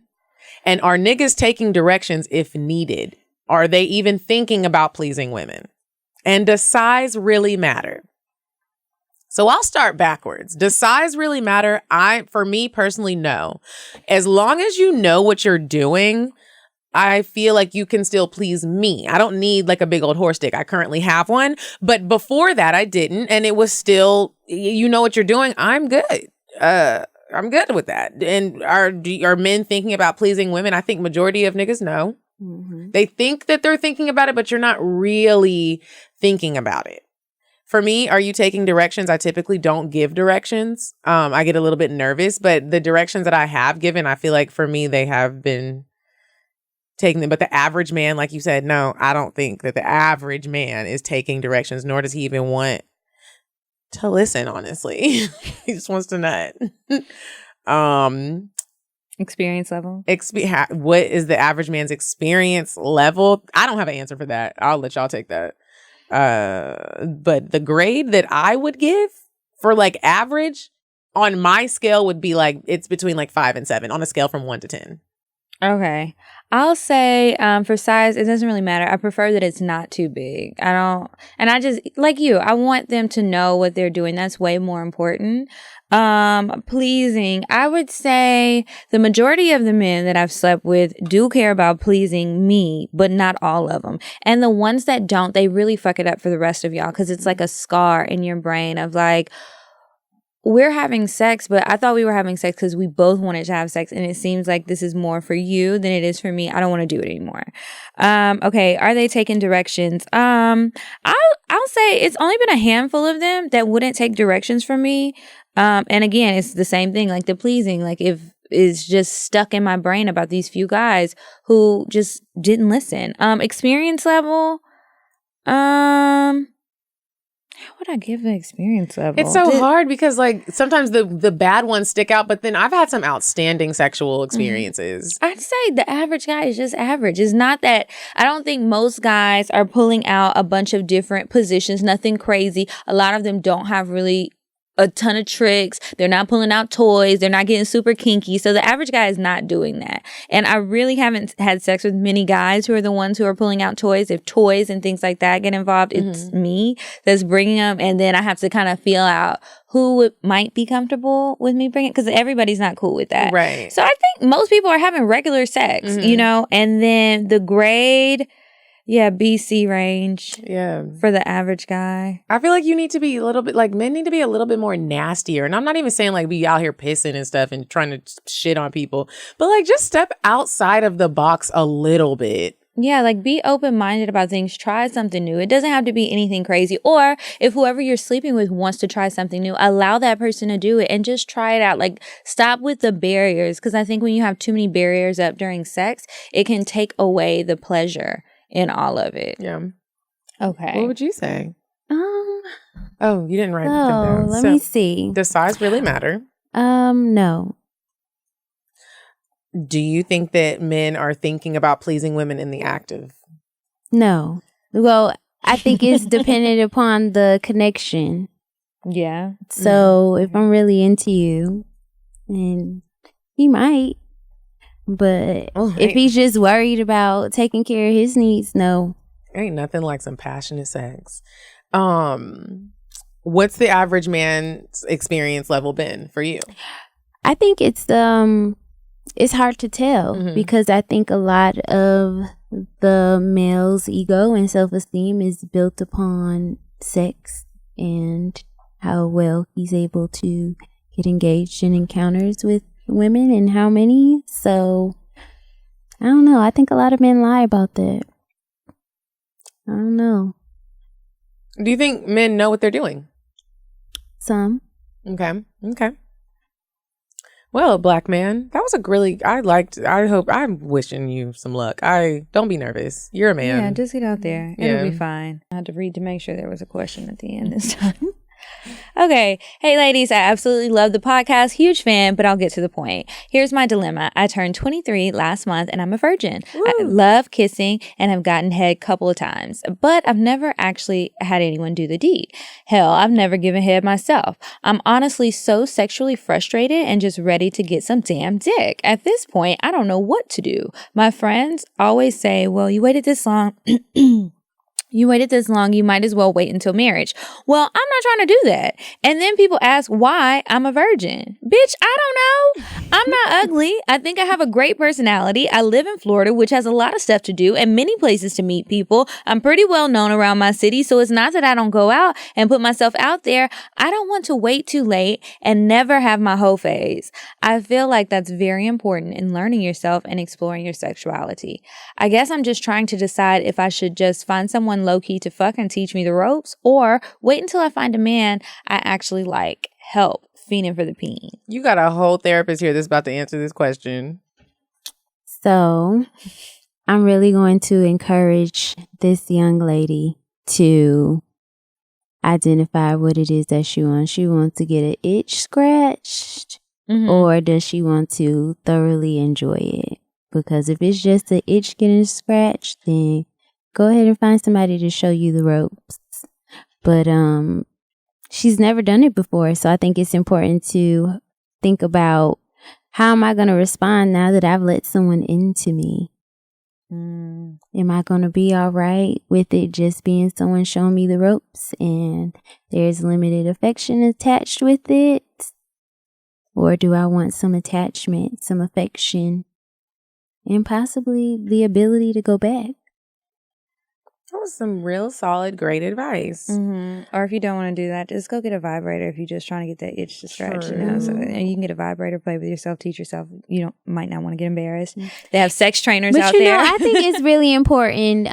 And are niggas taking directions if needed? Are they even thinking about pleasing women? And does size really matter? So I'll start backwards. Does size really matter? For me personally, no. As long as you know what you're doing, I feel like you can still please me. I don't need like a big old horse dick. I currently have one, but before that I didn't, and it was still, you know what you're doing. I'm good. I'm good with that. And are men thinking about pleasing women? I think majority of niggas no. Mm-hmm. They think that they're thinking about it, but you're not really thinking about it. For me, are you taking directions? I typically don't give directions. I get a little bit nervous, but the directions that I have given, I feel like for me, they have been taking them. But the average man, like you said, no, I don't think that the average man is taking directions, nor does he even want to listen, honestly. He just wants to nut. Experience level. What is the average man's experience level? I don't have an answer for that. I'll let y'all take that. But the grade that I would give for like average on my scale would be like, it's between like 5 and 7 on a scale from 1 to 10. Okay. I'll say for size, it doesn't really matter. I prefer that it's not too big. I just, like you, I want them to know what they're doing. That's way more important. Pleasing, I would say the majority of the men that I've slept with do care about pleasing me, but not all of them. And the ones that don't, they really fuck it up for the rest of y'all, because it's like a scar in your brain of like, we're having sex, but I thought we were having sex because we both wanted to have sex, and it seems like this is more for you than it is for me. I don't want to do it anymore. Okay, are they taking directions? I'll say it's only been a handful of them that wouldn't take directions from me. And again, it's the same thing, like the pleasing, like if is just stuck in my brain about these few guys who just didn't listen. Experience level, What would I give an experience level? It's so hard because like sometimes the bad ones stick out, but then I've had some outstanding sexual experiences. I'd say the average guy is just average. It's not that I don't think most guys are pulling out a bunch of different positions, nothing crazy. A lot of them don't have really a ton of tricks. They're not pulling out toys. They're not getting super kinky. So the average guy is not doing that. And I really haven't had sex with many guys who are the ones who are pulling out toys. If toys and things like that get involved, it's me that's bringing them. And then I have to kind of feel out who might be comfortable with me bringing, because everybody's not cool with that. Right. So I think most people are having regular sex, you know, and then the grade, BC range. Yeah. For the average guy. I feel like you need to be a little bit, like men need to be a little bit more nastier. And I'm not even saying like be out here pissing and stuff and trying to shit on people, but like just step outside of the box a little bit. Yeah, like be open-minded about things. Try something new. It doesn't have to be anything crazy. Or if whoever you're sleeping with wants to try something new, allow that person to do it and just try it out. Like stop with the barriers, because I think when you have too many barriers up during sex, it can take away the pleasure in all of it. Yeah. Okay. What would you say? Oh, you didn't write them down. Let me see. Does size really matter? No. Do you think that men are thinking about pleasing women in the active? No. Well, I think it's dependent upon the connection. Yeah. So if I'm really into you, and he might, but if he's just worried about taking care of his needs, no. Ain't nothing like some passionate sex. What's the average man's experience level been for you? I think it's hard to tell because I think a lot of the male's ego and self-esteem is built upon sex and how well he's able to get engaged in encounters with women and how many. So I don't know. I think a lot of men lie about that. I don't know. Do you think men know what they're doing? Some. Okay. Well, black man, that was I'm wishing you some luck. Don't be nervous. You're a man. Yeah, just get out there. It'll be fine. I had to read to make sure there was a question at the end this time. Okay. Hey, ladies, I absolutely love the podcast. Huge fan, but I'll get to the point. Here's my dilemma. I turned 23 last month and I'm a virgin. Woo. I love kissing and have gotten head a couple of times, but I've never actually had anyone do the deed. Hell, I've never given head myself. I'm honestly so sexually frustrated and just ready to get some damn dick. At this point, I don't know what to do. My friends always say, well, you waited this long. You waited this long, you might as well wait until marriage. Well, I'm not trying to do that. And then people ask why I'm a virgin. Bitch, I don't know. I'm not ugly. I think I have a great personality. I live in Florida, which has a lot of stuff to do and many places to meet people. I'm pretty well known around my city, so it's not that I don't go out and put myself out there. I don't want to wait too late and never have my hoe phase. I feel like that's very important in learning yourself and exploring your sexuality. I guess I'm just trying to decide if I should just find someone low-key to fuck and teach me the ropes, or wait until I find a man I actually like. Help. Fiending for the peen. You got a whole therapist here that's about to answer this question. So I'm really going to encourage this young lady to identify what it is that she wants. She wants to get an itch scratched, or does she want to thoroughly enjoy it? Because if it's just an itch getting scratched, then go ahead and find somebody to show you the ropes. But she's never done it before, so I think it's important to think about, how am I going to respond now that I've let someone into me? Am I going to be all right with it just being someone showing me the ropes and there's limited affection attached with it? Or do I want some attachment, some affection, and possibly the ability to go back? That was some real solid, great advice. Or if you don't want to do that, just go get a vibrator if you're just trying to get that itch to scratch. You know? So, and you can get a vibrator, play with yourself, teach yourself. You might not want to get embarrassed. They have sex trainers out there. I think it's really important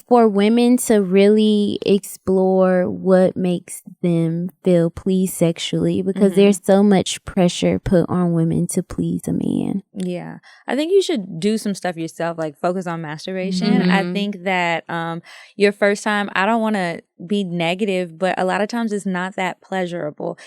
for women to really explore what makes them feel pleased sexually, because there's so much pressure put on women to please a man. Yeah. I think you should do some stuff yourself, like focus on masturbation. I think that your first time. I don't want to be negative, but a lot of times it's not that pleasurable.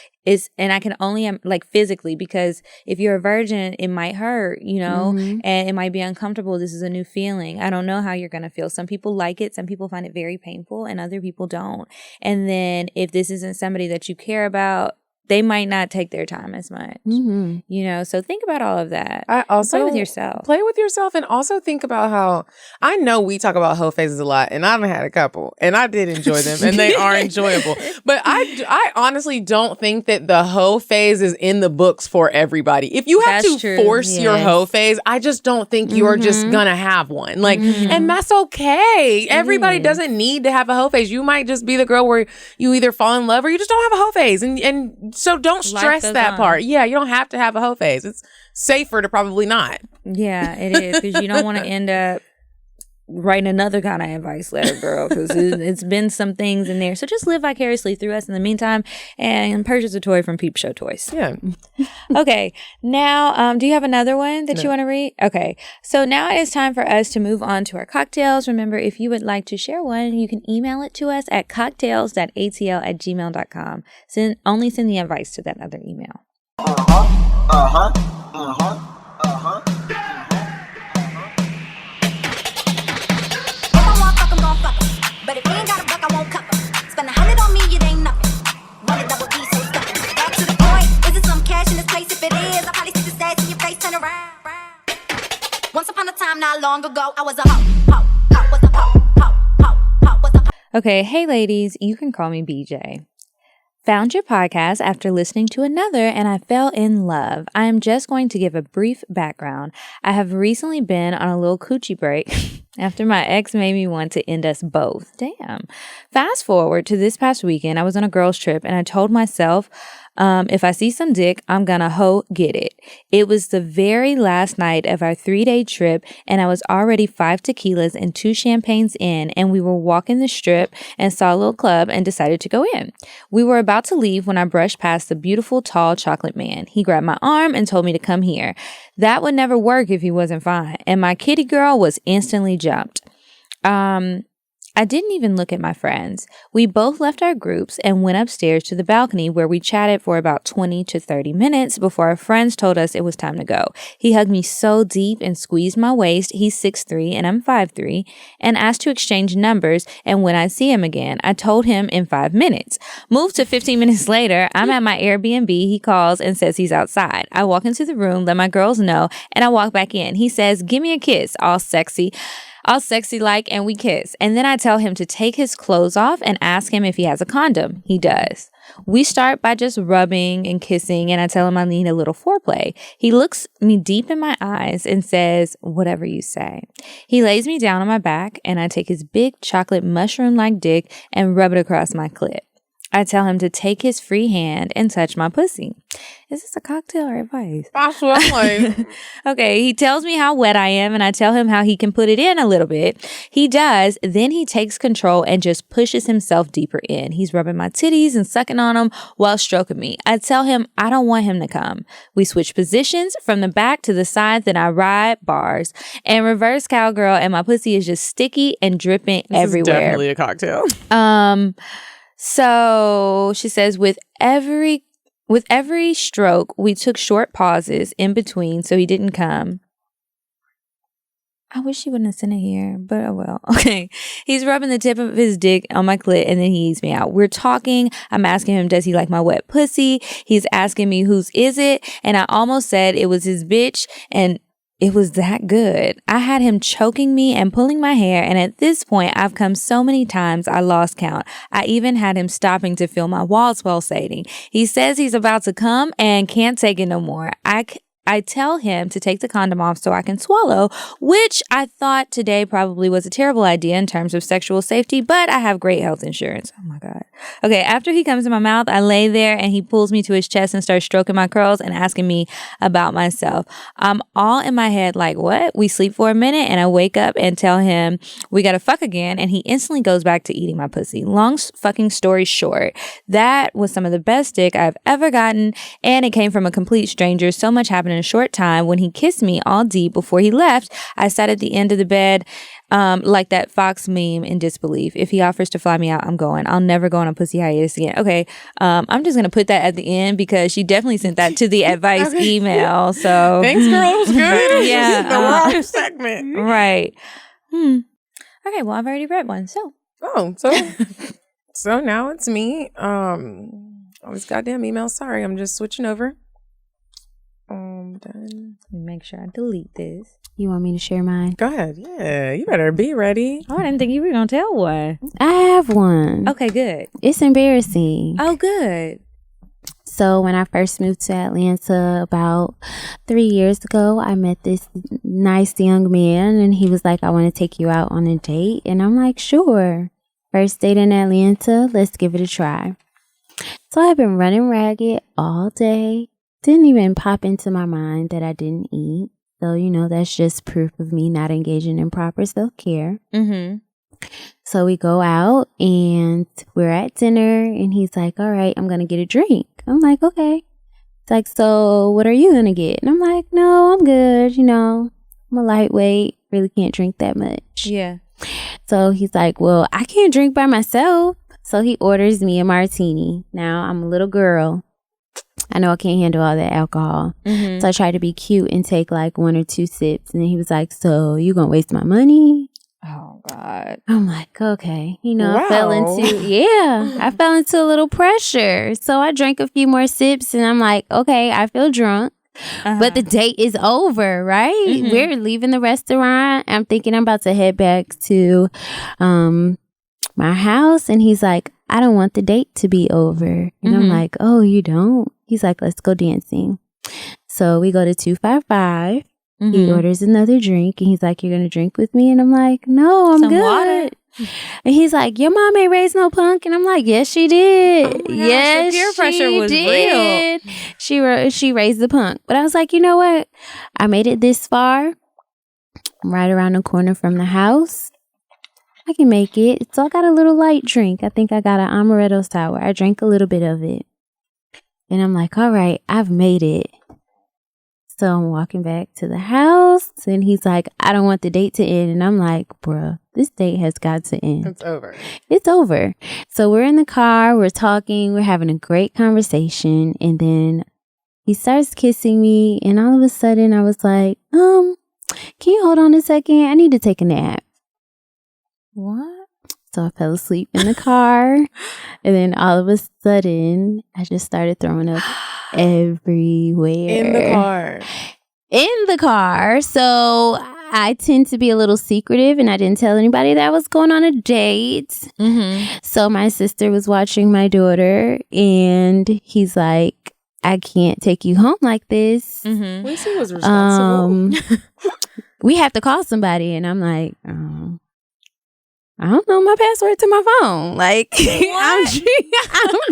And I can only like physically, because if you're a virgin, it might hurt, and it might be uncomfortable. This is a new feeling. I don't know how you're going to feel. Some people like it. Some people find it very painful and other people don't. And then if this isn't somebody that you care about, they might not take their time as much, so think about all of that. I also play with yourself. Play with yourself, and also think about how, I know we talk about hoe phases a lot, and I've had a couple, and I did enjoy them, and they are enjoyable. But I honestly don't think that the hoe phase is in the books for everybody. If you have force your hoe phase, I just don't think you're just gonna have one. Like, and that's okay. Everybody doesn't need to have a hoe phase. You might just be the girl where you either fall in love or you just don't have a hoe phase, and so don't stress that part. Yeah, you don't have to have a hoe phase. It's safer to probably not. Yeah, it is, because you don't want to end up writing another kind of advice letter, girl, because it's been some things in there. So just live vicariously through us in the meantime and purchase a toy from Peep Show Toys. Yeah. Okay, now, do you have another one that you want to read? Okay, so now it is time for us to move on to our cocktails. Remember, if you would like to share one, you can email it to us at cocktails.atl@gmail.com. Only send the advice to that other email. But if you ain't got a buck, I won't cover. Spend 100 on me, it ain't nothing. Run a double D, so stuck. Back to the point. Is it some cash in this place? If it is, I'll probably stick the stats in your face. Turn around. Once upon a time, not long ago, I was a hoe. Was a hoe. Was a hoe. Okay, hey ladies, you can call me BJ. Found your podcast after listening to another, and I fell in love. I am just going to give a brief background. I have recently been on a little coochie break after my ex made me want to end us both. Damn. Fast forward to this past weekend, I was on a girls trip, and I told myself, if I see some dick, I'm gonna get it. It was the very last night of our 3-day trip, and I was already 5 tequilas and 2 champagnes in, and we were walking the strip and saw a little club and decided to go in. We were about to leave when I brushed past the beautiful, tall chocolate man. He grabbed my arm and told me to come here. That would never work if he wasn't fine, and my kitty girl was instantly jumped. I didn't even look at my friends. We both left our groups and went upstairs to the balcony where we chatted for about 20 to 30 minutes before our friends told us it was time to go. He hugged me so deep and squeezed my waist, he's 6'3" and I'm 5'3", and asked to exchange numbers and when I'd see him again. I told him in 5 minutes. Moved to 15 minutes later, I'm at my Airbnb. He calls and says he's outside. I walk into the room, let my girls know, and I walk back in. He says, "Give me a kiss," all sexy like, and we kiss. And then I tell him to take his clothes off and ask him if he has a condom. He does. We start by just rubbing and kissing, and I tell him I need a little foreplay. He looks me deep in my eyes and says, "Whatever you say." He lays me down on my back, and I take his big chocolate mushroom-like dick and rub it across my clit. I tell him to take his free hand and touch my pussy. Is this a cocktail or advice? That's what I'm like. Okay, he tells me how wet I am, and I tell him how he can put it in a little bit. He does. Then he takes control and just pushes himself deeper in. He's rubbing my titties and sucking on them while stroking me. I tell him I don't want him to come. We switch positions from the back to the side, then I ride bars and reverse cowgirl, and my pussy is just sticky and dripping everywhere. This is definitely a cocktail. So she says, with every stroke, we took short pauses in between so he didn't come. I wish he wouldn't have sent it here, but oh well. Okay. He's rubbing the tip of his dick on my clit and then he eats me out. We're talking. I'm asking him, does he like my wet pussy? He's asking me, whose is it? And I almost said it was his bitch, and it was that good. I had him choking me and pulling my hair, and at this point, I've come so many times I lost count. I even had him stopping to feel my walls pulsating. He says he's about to come and can't take it no more. I tell him to take the condom off so I can swallow, which I thought today probably was a terrible idea in terms of sexual safety, but I have great health insurance. Oh my God. Okay, after he comes in my mouth, I lay there and he pulls me to his chest and starts stroking my curls and asking me about myself. I'm all in my head like, what? We sleep for a minute and I wake up and tell him we gotta fuck again, and he instantly goes back to eating my pussy. Long fucking story short, that was some of the best dick I've ever gotten, and it came from a complete stranger. So much happened happened in a short time. When he kissed me all deep before he left, I sat at the end of the bed like that Fox meme in disbelief. If he offers to fly me out, I'm going. I'll never go on a pussy hiatus again. Okay, I'm just going to put that at the end because she definitely sent that to the advice email. So thanks, girl. It was good. Yeah. The wrong segment. Right. Okay, well, I've already read one, so. Oh, so now it's me. All these goddamn emails. Sorry, I'm just switching over. Done. Make sure I delete this. You want me to share mine? Go ahead. Yeah, you better be ready. Oh, I didn't think you were going to tell one. I have one. Okay, good. It's embarrassing. Oh, good. So when I first moved to Atlanta about 3 years ago, I met this nice young man and he was like, I want to take you out on a date. And I'm like, sure. First date in Atlanta, let's give it a try. So I've been running ragged all day. Didn't even pop into my mind that I didn't eat. So, that's just proof of me not engaging in proper self-care. Mm-hmm. So we go out and we're at dinner and he's like, all right, I'm going to get a drink. I'm like, okay. It's like, so what are you going to get? And I'm like, no, I'm good. I'm a lightweight, really can't drink that much. Yeah. So he's like, well, I can't drink by myself. So he orders me a martini. Now I'm a little girl. I know I can't handle all that alcohol. Mm-hmm. So I tried to be cute and take like 1 or 2 sips. And then he was like, so you going to waste my money? Oh, God. I'm like, okay. Wow. I fell into a little pressure. So I drank a few more sips and I'm like, okay, I feel drunk. But the date is over, right? Mm-hmm. We're leaving the restaurant. I'm thinking I'm about to head back to my house. And he's like, I don't want the date to be over. And I'm like, oh, you don't? He's like, let's go dancing. So we go to 255. He orders another drink and he's like, you're going to drink with me? And I'm like, no, I'm good. Water. And he's like, your mom ain't raised no punk. And I'm like, yes, she did. Oh my gosh, yes, the peer pressure she was did. real. She raised the punk. But I was like, you know what? I made it this far. I'm right around the corner from the house. I can make it. So I got a little light drink. I think I got an amaretto sour. I drank a little bit of it. And I'm like, all right, I've made it. So I'm walking back to the house and he's like, I don't want the date to end. And I'm like, bruh, this date has got to end. It's over. It's over. So we're in the car, we're talking, we're having a great conversation. And then he starts kissing me. And all of a sudden I was like, can you hold on a second? I need to take a nap. What? So I fell asleep in the car. And then all of a sudden I just started throwing up everywhere. In the car. So I tend to be a little secretive and I didn't tell anybody that I was going on a date. So my sister was watching my daughter and he's like, I can't take you home like this. At least he was responsible. We have to call somebody. And I'm like, I don't know my password to my phone. Like, I'm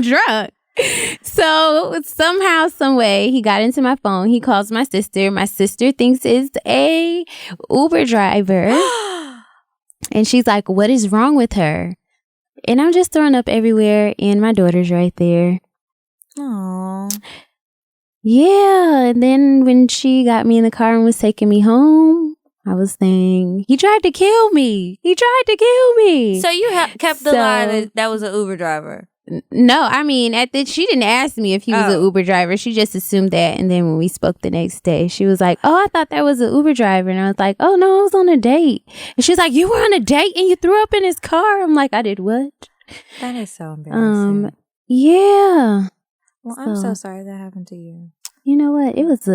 drunk. So somehow, some way, he got into my phone. He calls my sister. My sister thinks it's a Uber driver. And she's like, what is wrong with her? And I'm just throwing up everywhere. And my daughter's right there. Aww. Yeah. And then when she got me in the car and was taking me home, I was saying, he tried to kill me. He tried to kill me. So you kept the lie that was an Uber driver? No, I mean, she didn't ask me if he was an Uber driver. She just assumed that. And then when we spoke the next day, she was like, oh, I thought that was an Uber driver. And I was like, oh, no, I was on a date. And she was like, you were on a date and you threw up in his car? I'm like, I did what? That is so embarrassing. Yeah. Well, I'm so sorry that happened to you. You know what? It was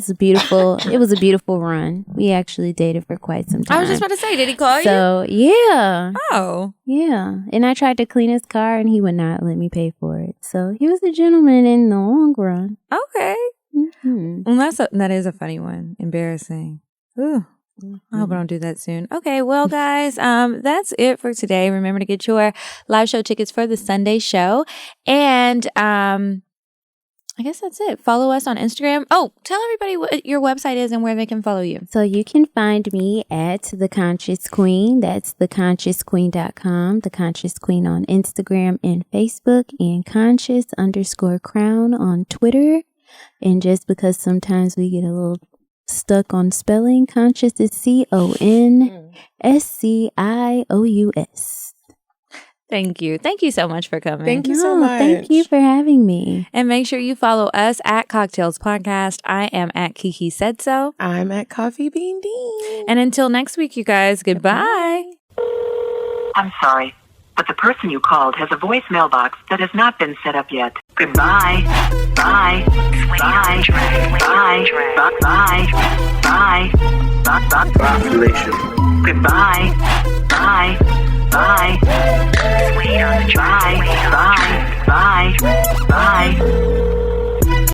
a beautiful run. We actually dated for quite some time. I was just about to say, did he call you? So yeah. Oh. Yeah. And I tried to clean his car and he would not let me pay for it. So he was a gentleman in the long run. Okay. Well, that is a funny one. Embarrassing. Ooh. I hope I don't do that soon. Okay, well, guys, that's it for today. Remember to get your live show tickets for the Sunday show. And I guess that's it. Follow us on Instagram. Oh, tell everybody what your website is and where they can follow you. So you can find me at The Conscious Queen. That's theconsciousqueen.com. The Conscious Queen on Instagram and Facebook, and Conscious_Crown on Twitter. And just because sometimes we get a little stuck on spelling, conscious is CONSCIOUS. Thank you. Thank you so much for coming. Thank you so much. Thank you for having me. And make sure you follow us at Cocktails Podcast. I am at Kiki Said So. I'm at Coffee Bean Dean. And until next week, you guys, goodbye. I'm sorry, but the person you called has a voicemail box that has not been set up yet. Goodbye. Bye. Bye. Bye. Bye. Bye. Bye. Population. Goodbye. Bye. Bye. Bye. Bye. Bye. Bye.